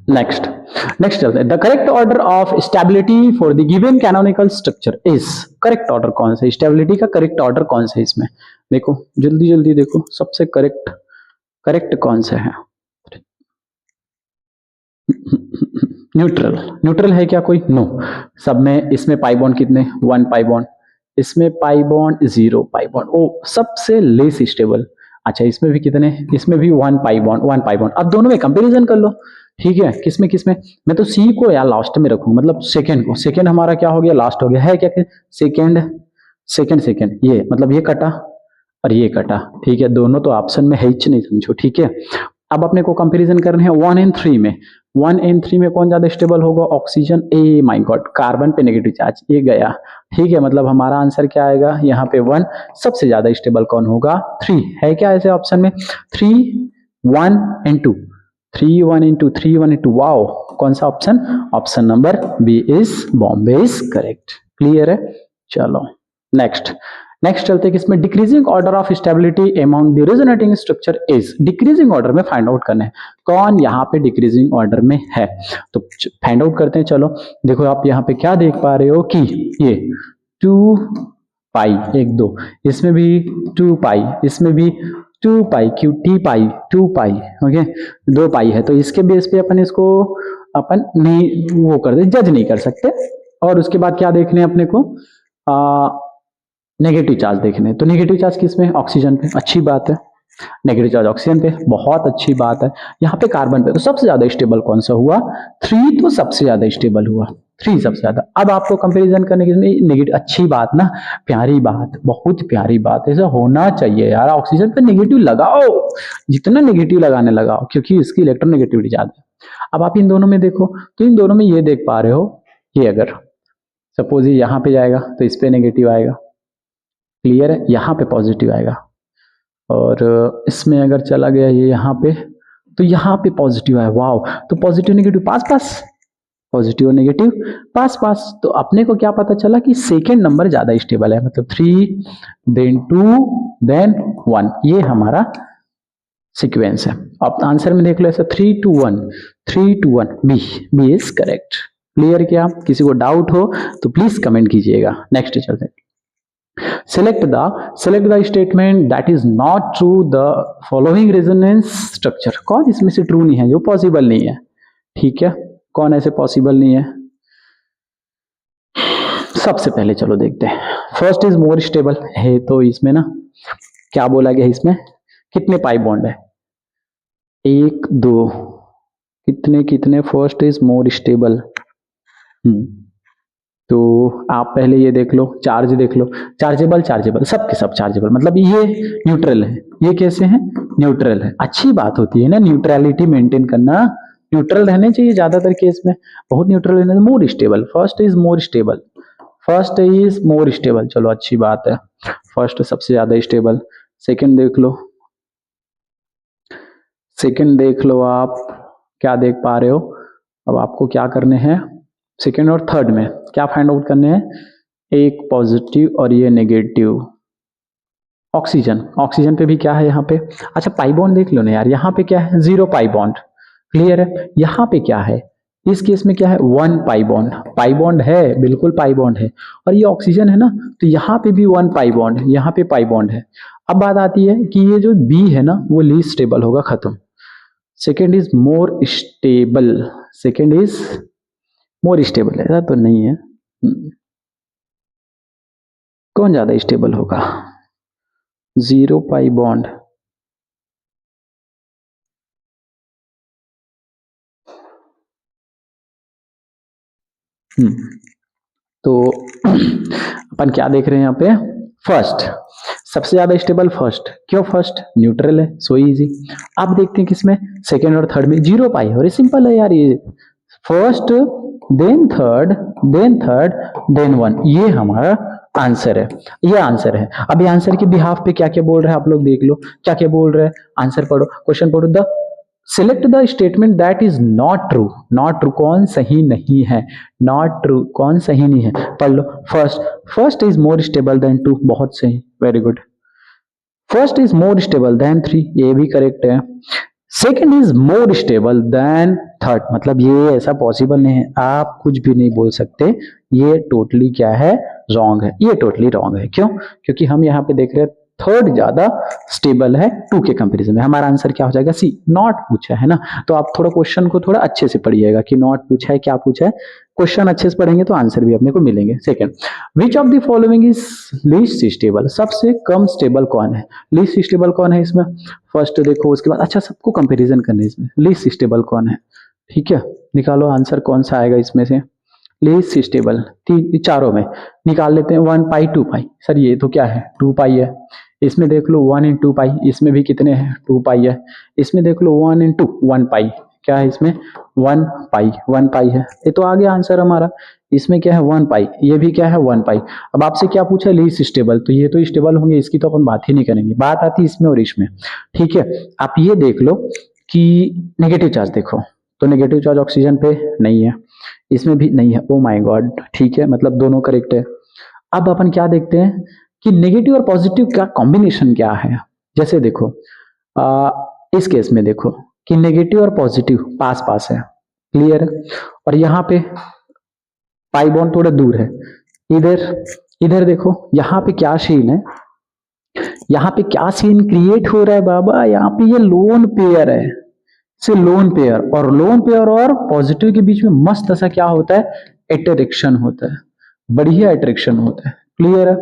नेक्स्ट चलते हैं। The correct order of stability for the given canonical structure is, correct order कौन सा, स्टेबिलिटी का करेक्ट ऑर्डर कौन सा है इसमें, देखो जल्दी देखो, सबसे करेक्ट कौन सा है, न्यूट्रल है क्या कोई, नो। सब में इसमें पाई बॉन्ड कितने, 1 पाई बॉन्ड, इसमें पाई बॉन्ड 0 पाई बॉन्ड, ओ सबसे लेस स्टेबल। अच्छा इसमें भी कितने, इसमें भी 1 पाई बॉन्ड। अब दोनों में कंपैरिजन कर लो, ठीक है। किसमें मैं तो सी को या लास्ट में रखूं, मतलब सेकंड को, सेकंड हमारा क्या हो गया, लास्ट हो गया है क्या, सेकंड ये मतलब ये कटा और ये कटा, ठीक है। दोनों तो ऑप्शन में है ही नहीं, समझो, ठीक है। अब अपने को कंपैरिजन करने हैं 1 एंड 3 में। 1 एंड 3 में कौन ज्यादा स्टेबल होगा, oxygen, A my God, carbon पे नेगेटिव चार्ज, ये गया, ठीक है। मतलब हमारा आंसर क्या आएगा यहाँ पे 1, सबसे ज्यादा स्टेबल कौन होगा, 3 है क्या ऐसे ऑप्शन में, 3, 1 एंड 2, 3, 1 एंड 2, वाओ, कौन सा option, option number B is Bombay is correct. Clear है, चलो नेक्स्ट चलते हैं किसमें, decreasing order of stability among the resonating structure is, decreasing order में फाइंड आउट करना है कौन यहाँ पे डिक्रीजिंग ऑर्डर में है। तो फाइंड आउट करते हैं, चलो देखो आप यहाँ पे क्या देख पा रहे हो कि ये 2 पाई 1 2, इसमें भी 2 पाई, इसमें भी 2 पाई, क्यू टी पाई 2 पाई, ओके 2 पाई है। तो इसके बेस पे अपन नहीं वो कर दे, जज नहीं कर सकते। और उसके बाद क्या देखने अपने को, नेगेटिव चार्ज देखने। तो नेगेटिव चार्ज किसमें, ऑक्सीजन पे, अच्छी बात है। नेगेटिव चार्ज ऑक्सीजन पे, बहुत अच्छी बात है। यहाँ पे कार्बन पे, तो सबसे ज्यादा स्टेबल कौन सा हुआ, 3 तो सबसे ज्यादा स्टेबल हुआ, 3 सबसे ज्यादा। अब आपको कंपैरिजन करने के लिए नेगेटिव, अच्छी बात ना, प्यारी बात, बहुत प्यारी बात, ऐसा होना चाहिए यार। ऑक्सीजन पे नेगेटिव लगाओ, जितना नेगेटिव लगाने लगाओ, क्योंकि इसकी इलेक्ट्रोनेगेटिविटी ज्यादा है। अब आप इन दोनों में देखो, तो इन दोनों में ये देख पा रहे हो, ये अगर सपोज ये यहाँ पे जाएगा तो इस पे नेगेटिव आएगा, क्लियर है, यहाँ पे पॉजिटिव आएगा, और इसमें अगर चला गया ये यहाँ पे, तो यहाँ पे पॉजिटिव आया, वाव। तो पॉजिटिव नेगेटिव पास पास, पॉजिटिव और नेगेटिव पास पास। तो अपने को क्या पता चला कि सेकेंड नंबर ज्यादा स्टेबल है, मतलब 3 देन 2 देन 1, ये हमारा सीक्वेंस है। आप आंसर में देख लो ऐसा 3 to 1, 3 to 1, B is correct. Clear क्या? किसी को डाउट हो तो प्लीज कमेंट कीजिएगा। नेक्स्ट चलते हैं। select the statement that is not true the following resonance structure। कौन इसमें से ट्रू नहीं है, जो पॉसिबल नहीं है, ठीक है, कौन ऐसे पॉसिबल नहीं है? सबसे पहले चलो देखते हैं, फर्स्ट इज मोर स्टेबल है, तो इसमें ना क्या बोला गया, इसमें कितने पाई बॉन्ड है, 1 2, कितने कितने, फर्स्ट इज मोर स्टेबल। तो आप पहले ये देख लो, चार्ज देख लो, चार्जेबल चार्जेबल, सब के सब चार्जेबल, मतलब ये न्यूट्रल है, ये कैसे हैं, न्यूट्रल है। अच्छी बात होती है ना न्यूट्रलिटी मेंटेन करना, न्यूट्रल रहने चाहिए ज्यादातर केस में, बहुत न्यूट्रल रहने। More stable, first is more stable, first is more stable, चलो अच्छी बात है, फर्स्ट सबसे ज्यादा स्टेबल। सेकंड देख लो, सेकंड देख लो, आप क्या देख पा रहे हो? अब आपको क्या करने हैं, सेकेंड और थर्ड में क्या फाइंड आउट करने हैं, एक पॉजिटिव और ये नेगेटिव। ऑक्सीजन, ऑक्सीजन पे भी क्या है यहाँ पे, अच्छा पाई बॉन्ड देख लो ना यार, यहाँ पे क्या है, 0 पाई बॉन्ड, क्लियर है। यहाँ पे क्या है, इस केस में क्या है, 1 पाई बॉन्ड, पाई बॉन्ड है, बिल्कुल पाई बॉन्ड है, और ये ऑक्सीजन है ना, तो यहाँ पे भी 1 पाई बॉन्ड, यहाँ पे पाई बॉन्ड है। अब बात आती है कि ये जो बी है ना, वो लीस्ट स्टेबल होगा, खत्म। Second is more stable, second is more stable है, ऐसा तो नहीं है। कौन ज्यादा स्टेबल होगा, 0 पाई बॉन्ड, तो अपन क्या देख रहे हैं यहाँ पे, फर्स्ट सबसे ज्यादा स्टेबल फर्स्ट, क्यों फर्स्ट, न्यूट्रल है, सो इजी। अब देखते हैं किसमें, सेकेंड और थर्ड में 0 पाई है, और ये सिंपल है यार, ये first then third then third then 1, ये हमारा आंसर है, ये आंसर है। अब ये आंसर के बिहाफ पे क्या क्या बोल रहे हैं आप लोग देख लो, क्या क्या बोल रहे हैं, आंसर पढ़ो, क्वेश्चन पढ़ो। The select the statement that is not true, not true कौन सही नहीं है, नॉट ट्रू कौन सही नहीं है, पढ़ लो। First is more stable than 2, बहुत सही, very good. First is more stable than 3, ये भी करेक्ट है। Second is more stable than third, मतलब ये ऐसा पॉसिबल नहीं है, आप कुछ भी नहीं बोल सकते, ये टोटली क्या है, रॉन्ग है, ये टोटली रॉन्ग है। क्यों? क्योंकि हम यहाँ पे देख रहे हैं थर्ड ज्यादा स्टेबल है 2 के कंपैरिजन में। हमारा आंसर क्या हो जाएगा, सी, नॉट पूछा है ना, तो आप थोड़ा क्वेश्चन को थोड़ा अच्छे से पढ़िएगा कि नॉट पूछा है, क्या पूछा है, क्वेश्चन अच्छे से पढ़ेंगे तो आंसर भी अपने को मिलेंगे। Second, which of the following is least stable, सबसे कम स्टेबल कौन है, लीस्ट स्टेबल कौन है इसमें, फर्स्ट देखो, उसके बाद अच्छा सबको कंपैरिजन करना है इसमें, लीस्ट स्टेबल कौन है, ठीक है, निकालो आंसर कौन सा आएगा इसमें से, लीस्ट स्टेबल चारों में निकाल लेते हैं, 1 पाई 2 पाई, सर ये तो क्या है 2 पाई है, इसमें देख लो 1 इन 2 पाई, इसमें भी कितने हैं 2 पाई है, इसमें देख लो 1 इन 2 1 पाई, क्या है इसमें 1 पाई, 1 पाई है, ये तो आ गया आंसर हमारा। इसमें क्या है 1 पाई, ये भी क्या है 1 पाई। अब आपसे क्या पूछा है, लीस्ट स्टेबल, तो ये तो स्टेबल होंगे, इसकी तो अपन बात ही नहीं करेंगे, बात आती है इसमें और इसमें, ठीक है। आप ये देख लो कि नेगेटिव चार्ज देखो, तो नेगेटिव चार्ज ऑक्सीजन पे नहीं है, इसमें भी नहीं है, ओ माय गॉड, ठीक है, मतलब दोनों करेक्ट है। अब अपन क्या देखते हैं कि नेगेटिव और पॉजिटिव का कॉम्बिनेशन क्या है, जैसे देखो इस केस में देखो कि नेगेटिव और पॉजिटिव पास पास है, क्लियर है, और यहाँ पे पाई बॉन्ड थोड़ा दूर है, इधर देखो यहाँ पे क्या सीन है, यहाँ पे क्या सीन क्रिएट हो रहा है बाबा, यहाँ पे ये लोन पेयर है, से लोन पेयर, और लोन पेयर और पॉजिटिव के बीच में मस्त ऐसा क्या होता है, अट्रैक्शन होता है, बढ़िया अट्रैक्शन होता है, क्लियर है।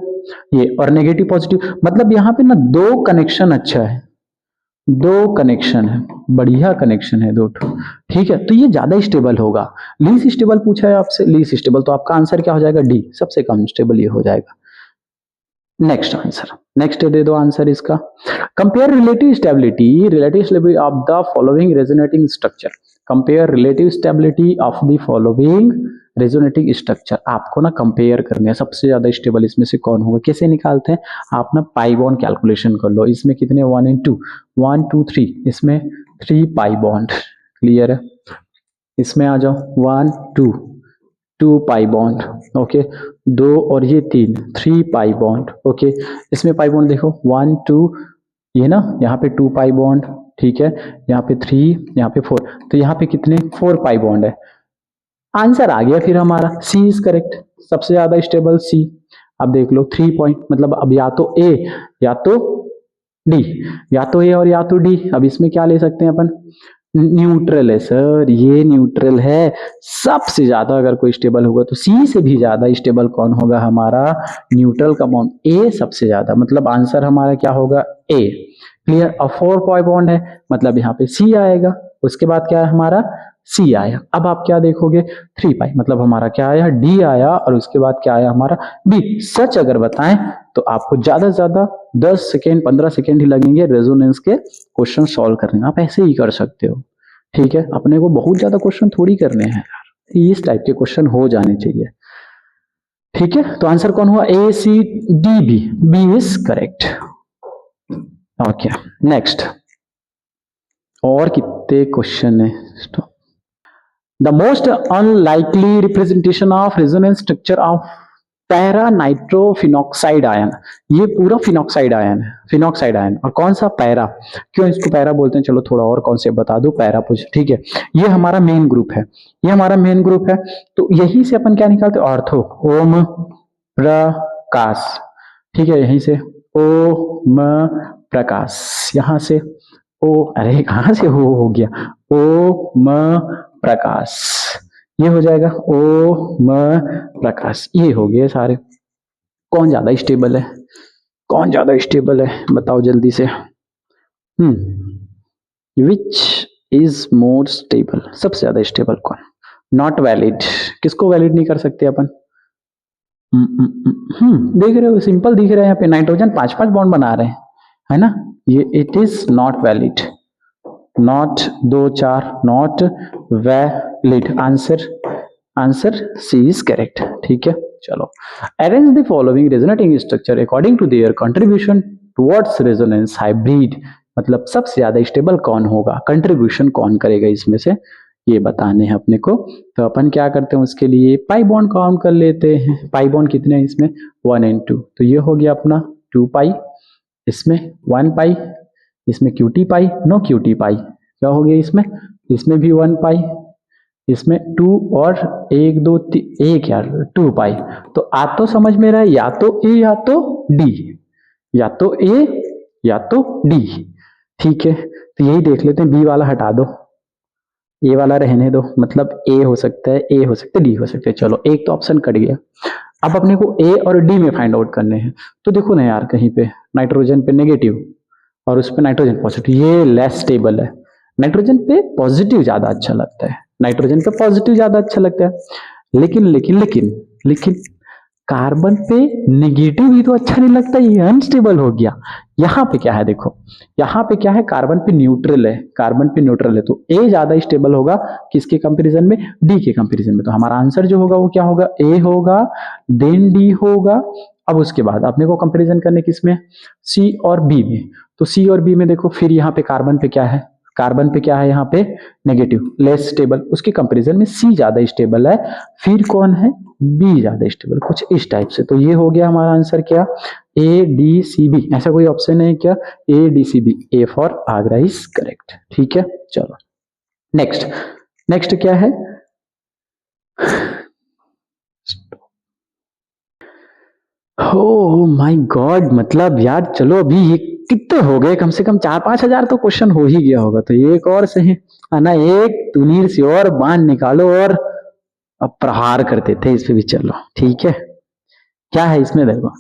ये और नेगेटिव पॉजिटिव, मतलब यहाँ पे ना 2 कनेक्शन अच्छा है, दो कनेक्शन है, बढ़िया कनेक्शन है दो ठो, ठीक है, तो ये ज्यादा स्टेबल होगा। लीस्ट स्टेबल पूछा है आपसे, लीस्ट स्टेबल, तो आपका आंसर क्या हो जाएगा? डी, सबसे कम स्टेबल ये हो जाएगा। नेक्स्ट आंसर, नेक्स्ट दे दो आंसर इसका। Compare relative stability of the following resonating structure. Compare relative stability of the following resonating structure. आपको ना कंपेयर करना है सबसे ज्यादा स्टेबल इसमें से कौन होगा। कैसे निकालते हैं? आप ना पाई बॉन्ड कैलकुलेशन कर लो। इसमें कितने 1 and 2, 1 2 3, इसमें 3 पाई बॉन्ड, क्लियर है। इसमें आ जाओ 1 2, 2 पाई बॉन्ड, ओके, 2 और ये 3, 3 पाई बॉन्ड, ओके। इसमें पाई बॉन्ड देखो 1 2, ये ना यहाँ पे 2 पाई बॉन्ड, ठीक है, यहाँ पे 3, यहाँ पे 4, तो यहाँ पे कितने 4 पाई बॉन्ड है। आंसर आ गया फिर हमारा, सी इज करेक्ट, सबसे ज्यादा स्टेबल सी। अब देख लो 3 पॉइंट, मतलब अब या तो ए या तो डी, या तो ए और या तो डी। अब इसमें क्या ले सकते हैं अपन? न्यूट्रल है सर, ये न्यूट्रल है। सबसे ज्यादा अगर कोई स्टेबल होगा तो सी से भी ज्यादा स्टेबल कौन होगा? हमारा न्यूट्रल कंपाउंड ए सबसे ज्यादा, मतलब आंसर हमारा क्या होगा? ए, क्लियर। अब 4 पाई बॉन्ड है, मतलब यहाँ पे सी आएगा। उसके बाद क्या है हमारा? सी आया। अब आप क्या देखोगे? 3 पाई, मतलब हमारा क्या आया? डी आया। और उसके बाद क्या आया हमारा? बी। सच अगर बताएं तो आपको ज्यादा से ज्यादा 10 सेकेंड 15 सेकेंड ही लगेंगे रेजोनेंस के क्वेश्चन सॉल्व करने में। आप ऐसे ही कर सकते हो, ठीक है। अपने को बहुत ज्यादा क्वेश्चन थोड़ी करने हैं यार, इस टाइप के क्वेश्चन हो जाने चाहिए, ठीक है। तो आंसर कौन हुआ? A C D B, B is correct. Okay, next. और कितने क्वेश्चन है? The most unlikely representation of resonance structure of para nitrophenoxide ion. ये पूरा फिनॉक्साइड आयन है, फिनॉक्साइड आयन। और कौन सा? पैरा। क्यों इसको पैरा बोलते हैं? चलो थोड़ा और कॉन्सेप्ट बता दो। पैरा पूछ, ठीक है, ये हमारा मेन ग्रुप है, ये हमारा मेन ग्रुप है। तो यही से अपन क्या निकालते? ऑर्थो, ओम प्रकाश, ठीक है, यहीं से ओम प्रकाश, यहां से ओ, अरे कहां से हो गया? ओम प्रकाश, ये हो जाएगा ओम प्रकाश। ये हो गए सारे। कौन ज्यादा स्टेबल है? कौन ज्यादा स्टेबल है बताओ जल्दी से। Which is more stable? सबसे ज्यादा स्टेबल कौन? Not valid. किसको वैलिड नहीं कर सकते अपन? देख रहे हो, सिंपल दिख रहा है। यहाँ पे नाइट्रोजन 5-5 बॉन्ड बना रहे हैं, है ना। ये it is not valid, not 2 4, not valid. Answer C is correct, ठीक है। चलो, arrange the following resonating structure according to their contribution towards resonance hybrid. मतलब सबसे ज्यादा स्टेबल कौन होगा, कंट्रीब्यूशन कौन करेगा इसमें से, ये बताने हैं अपने को। तो अपन क्या करते हैं उसके लिए? पाई बॉन्ड काउंट कर लेते हैं। पाई बॉन्ड कितने हैं इसमें? 1 and 2, तो ये हो गया अपना 2 पाई, इसमें 1 पाई, इसमें cutie pi, no cutie pi, क्या हो गया इसमें? इसमें भी 1 पाई, इसमें 2 और 1 2 3, एक यार 2 पाई। तो आ तो समझ में रहा है, या तो ए या तो डी, या तो ए या तो डी, ठीक है। तो यही देख लेते हैं, बी वाला हटा दो, ए वाला रहने दो। मतलब ए हो सकता है, ए हो सकता है, डी हो सकता है। चलो, एक तो ऑप्शन कट गया। अब अपने को ए और डी में फाइंड आउट करने हैं। तो देखो ना यार, कहीं पे नाइट्रोजन पे नेगेटिव और उस पे नाइट्रोजन पॉजिटिव, ये लेस स्टेबल है। नाइट्रोजन पे पॉजिटिव ज्यादा अच्छा लगता है, नाइट्रोजन पे पॉजिटिव ज्यादा अच्छा लगता है। लेकिन लेकिन लेकिन लेकिन कार्बन पे नेगेटिव भी तो अच्छा नहीं लगता, ये अनस्टेबल हो गया। यहाँ पे क्या है देखो, यहाँ पे क्या है? कार्बन पे न्यूट्रल है, कार्बन पे न्यूट्रल है। तो ए ज्यादा स्टेबल होगा किसके कंपैरिजन में? डी के कंपैरिजन में। तो हमारा आंसर जो होगा वो क्या होगा? ए होगा, देन डी होगा। अब उसके बाद अपने को कंपैरिजन करने किसमें? सी और बी में। तो सी और बी में देखो, फिर यहाँ पे कार्बन पे क्या है? कार्बन पे क्या है यहाँ पे? Negative, less stable. उसके कंपैरिजन में सी ज्यादा स्टेबल है। फिर कौन है? बी ज्यादा स्टेबल, कुछ इस टाइप से। तो ये हो गया हमारा आंसर क्या? A D C B. ऐसा कोई ऑप्शन है क्या? A D C B, A for Agra is correct, ठीक है। चलो, नेक्स्ट। नेक्स्ट क्या है? ओ माय गॉड, मतलब यार चलो, अभी ये कितने हो गए? कम से कम 4-5 हजार तो क्वेश्चन हो ही गया होगा। तो एक और से है ना, एक तुनीर से और बांध निकालो और अब प्रहार करते थे इस पे भी। चलो ठीक है, क्या है इसमें देखो,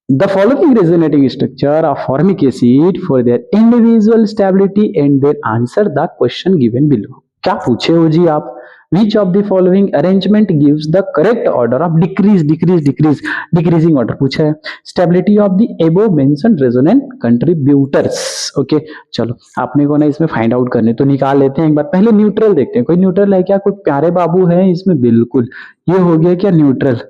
The following resonating structure are formic acid for their individual stability and then answer the question given below. क्या पूछे हो जी आप? Which of the following arrangement gives the correct order of decreasing order पूछा है. Stability of the above mentioned resonant contributors. Okay चलो आपने को ना इसमें फाइंड आउट करने तो निकाल लेते हैं एक बार. पहले न्यूट्रल देखते हैं. कोई न्यूट्रल है क्या? कोई प्यारे बाबू है इसमें? बिल्कुल. ये हो गया क्या न्यूट्रल?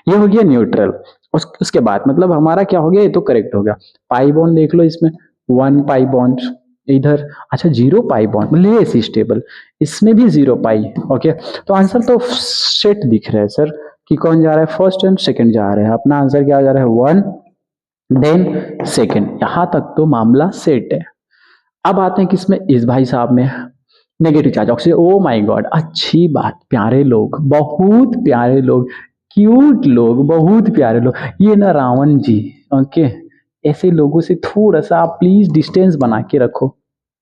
ये हो गया न्यूट्रल. उसके बाद मतलब हमारा क्या हो गया? ये तो करेक्ट हो गया. पाई बॉन्ड देख लो इसमें. 1 पाई बॉन्ड इधर. अच्छा 0 पाई बॉन्ड लेस स्टेबल. इसमें भी 0 पाई. ओके तो आंसर तो सेट दिख रहा है सर कि कौन जा रहा है? फर्स्ट एंड सेकंड जा रहा है. अपना आंसर क्या जा रहा है? 1 देन सेकंड. यहां तक तो मामला सेट है. अब आते हैं किसमें? इस भाई साहब में. Negative charge oxygen. O my God अच्छी बात. प्यारे लोग, बहुत प्यारे लोग, क्यूट लोग, बहुत प्यारे लोग. ये ना रावण जी. ओके ऐसे लोगों से थोड़ा सा आप प्लीज डिस्टेंस बना के रखो.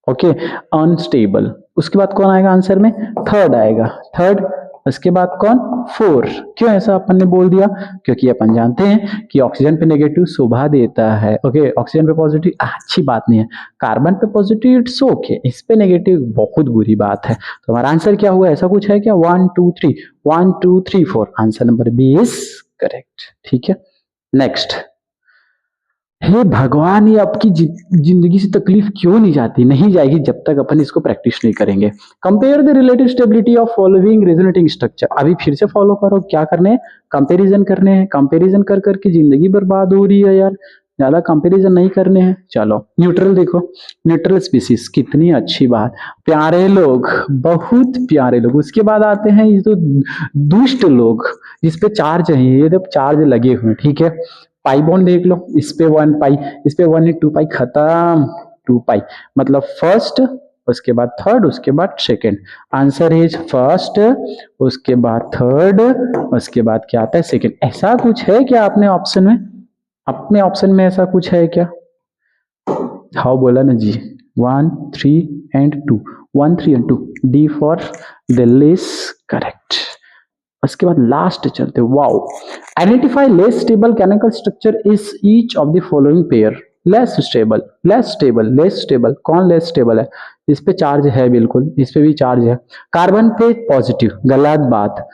Okay unstable. उसके बाद कौन आएगा आंसर में? थर्ड आएगा. थर्ड. उसके बाद कौन? 4. क्यों ऐसा अपन ने बोल दिया? क्योंकि अपन जानते हैं कि ऑक्सीजन पे नेगेटिव शोभा देता है. ओके ऑक्सीजन पे पॉजिटिव अच्छी बात नहीं है. कार्बन पे पॉजिटिव इट्स ओके. इस पे नेगेटिव बहुत बुरी बात है. तो हमारा आंसर क्या हुआ? ऐसा कुछ है क्या? 1 2 3 1 2 3 4. Answer number B is correct. ठीक है नेक्स्ट. हे भगवान ये आपकी जिंदगी से तकलीफ क्यों नहीं जाती? नहीं जाएगी जब तक अपन इसको प्रैक्टिस नहीं करेंगे. Compare the relative stability of following resonating structure. अभी फिर से फॉलो करो. क्या करने हैं? कंपैरिजन करने हैं. कंपैरिजन कर करके जिंदगी बर्बाद हो रही है यार. ज्यादा कंपैरिजन नहीं करने हैं. चलो न्यूट्रल देखो. न्यूट्रल स्पीसीज कितनी अच्छी बात. प्यारे लोग, बहुत प्यारे लोग. उसके बाद आते हैं ये तो दुष्ट लोग जिसपे चार्ज है. ये जब चार्ज लगे हुए. ठीक है पाई बॉन्ड देख लो. इस पे 1 पाई, इस पे 1 2 पाई खत्म. 2 पाई मतलब फर्स्ट, उसके बाद थर्ड, उसके बाद सेकंड. आंसर इज फर्स्ट, उसके बाद थर्ड, उसके बाद क्या आता है? सेकंड. ऐसा कुछ है क्या अपने ऑप्शन में? अपने ऑप्शन में ऐसा कुछ है क्या? हाउ बोला ना जी. 1 3 and 2. 1 3 and 2. D for Delhi is correct. उसके बाद लास्ट चलते. Wow. Identify less stable chemical structure is each of the following pair. Less stable, less stable, less stable. कौन लेस स्टेबल है? इस पे चार्ज है बिल्कुल. इस पे भी चार्ज है. कार्बन पे पॉजिटिव. गलत बात.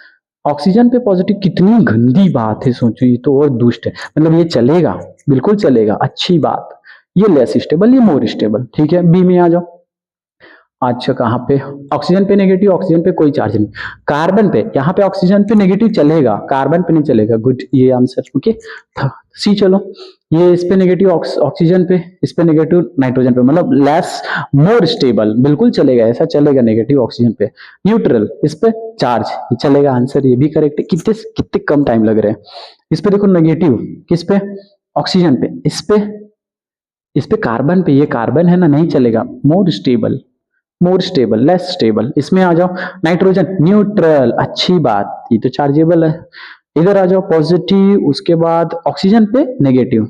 ऑक्सीजन पे पॉजिटिव. कितनी गंदी बात है. सोचो ये तो और दुष्ट है. मतलब ये चलेगा, बिल्कुल चलेगा. अच्छी बात. ये लेस स्टेबल, ये मोर स्टेबल. ठीक है बी में आ जाओ. अच्छा कहाँ पे? ऑक्सीजन पे नेगेटिव. ऑक्सीजन पे कोई चार्ज नहीं. कार्बन पे, यहाँ पे ऑक्सीजन पे नेगेटिव चलेगा, कार्बन पे नहीं चलेगा. गुड ये आंसर. ओके सी. चलो ये इस पे नेगेटिव ऑक्सीजन पे, इस पे नेगेटिव नाइट्रोजन पे. मतलब लेस मोर स्टेबल. बिल्कुल चलेगा, ऐसा चलेगा. नेगेटिव ऑक्सीजन पे. न्यूट्रल इस पे चार्ज, ये चलेगा. आंसर ये भी करेक्ट है. कितने कितने कम टाइम लग रहे हैं. इस पे देखो नेगेटिव. किस पे? ऑक्सीजन पे. इस पे कार्बन पे. ये कार्बन है ना, नहीं चलेगा. More stable, more stable, less stable. इसमें आ जाओ. Nitrogen neutral. अच्छी बात. ये तो चार्जेबल है. इधर आ जाओ पॉजिटिव. उसके बाद ऑक्सीजन पे नेगेटिव,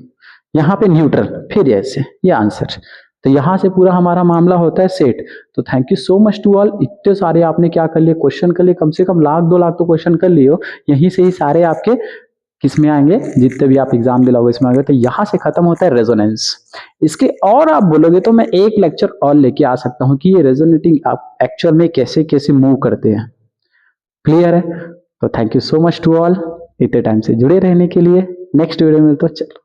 यहाँ पे न्यूट्रल. फिर ऐसे ये आंसर. तो यहां से पूरा हमारा मामला होता है सेट. तो thank you so much to all. इतने सारे आपने क्या कर लिए? क्वेश्चन कर लिए. कम से कम 1 2 लाख तो क्वेश्चन कर लियो. यहीं से ही सारे आपके किसमें आएंगे? जितने भी आप एग्जाम दिलाओगे इसमें आएंगे. तो यहां से खत्म होता है रेजोनेंस. इसके और आप बोलोगे तो मैं एक लेक्चर और लेके आ सकता हूं कि ये रेजोनेटिंग आप एक्चुअल में कैसे कैसे मूव करते हैं. क्लियर है? तो thank you so much to all इतने टाइम से जुड़े रहने के लिए. नेक्स्ट वीडियो में तो चलो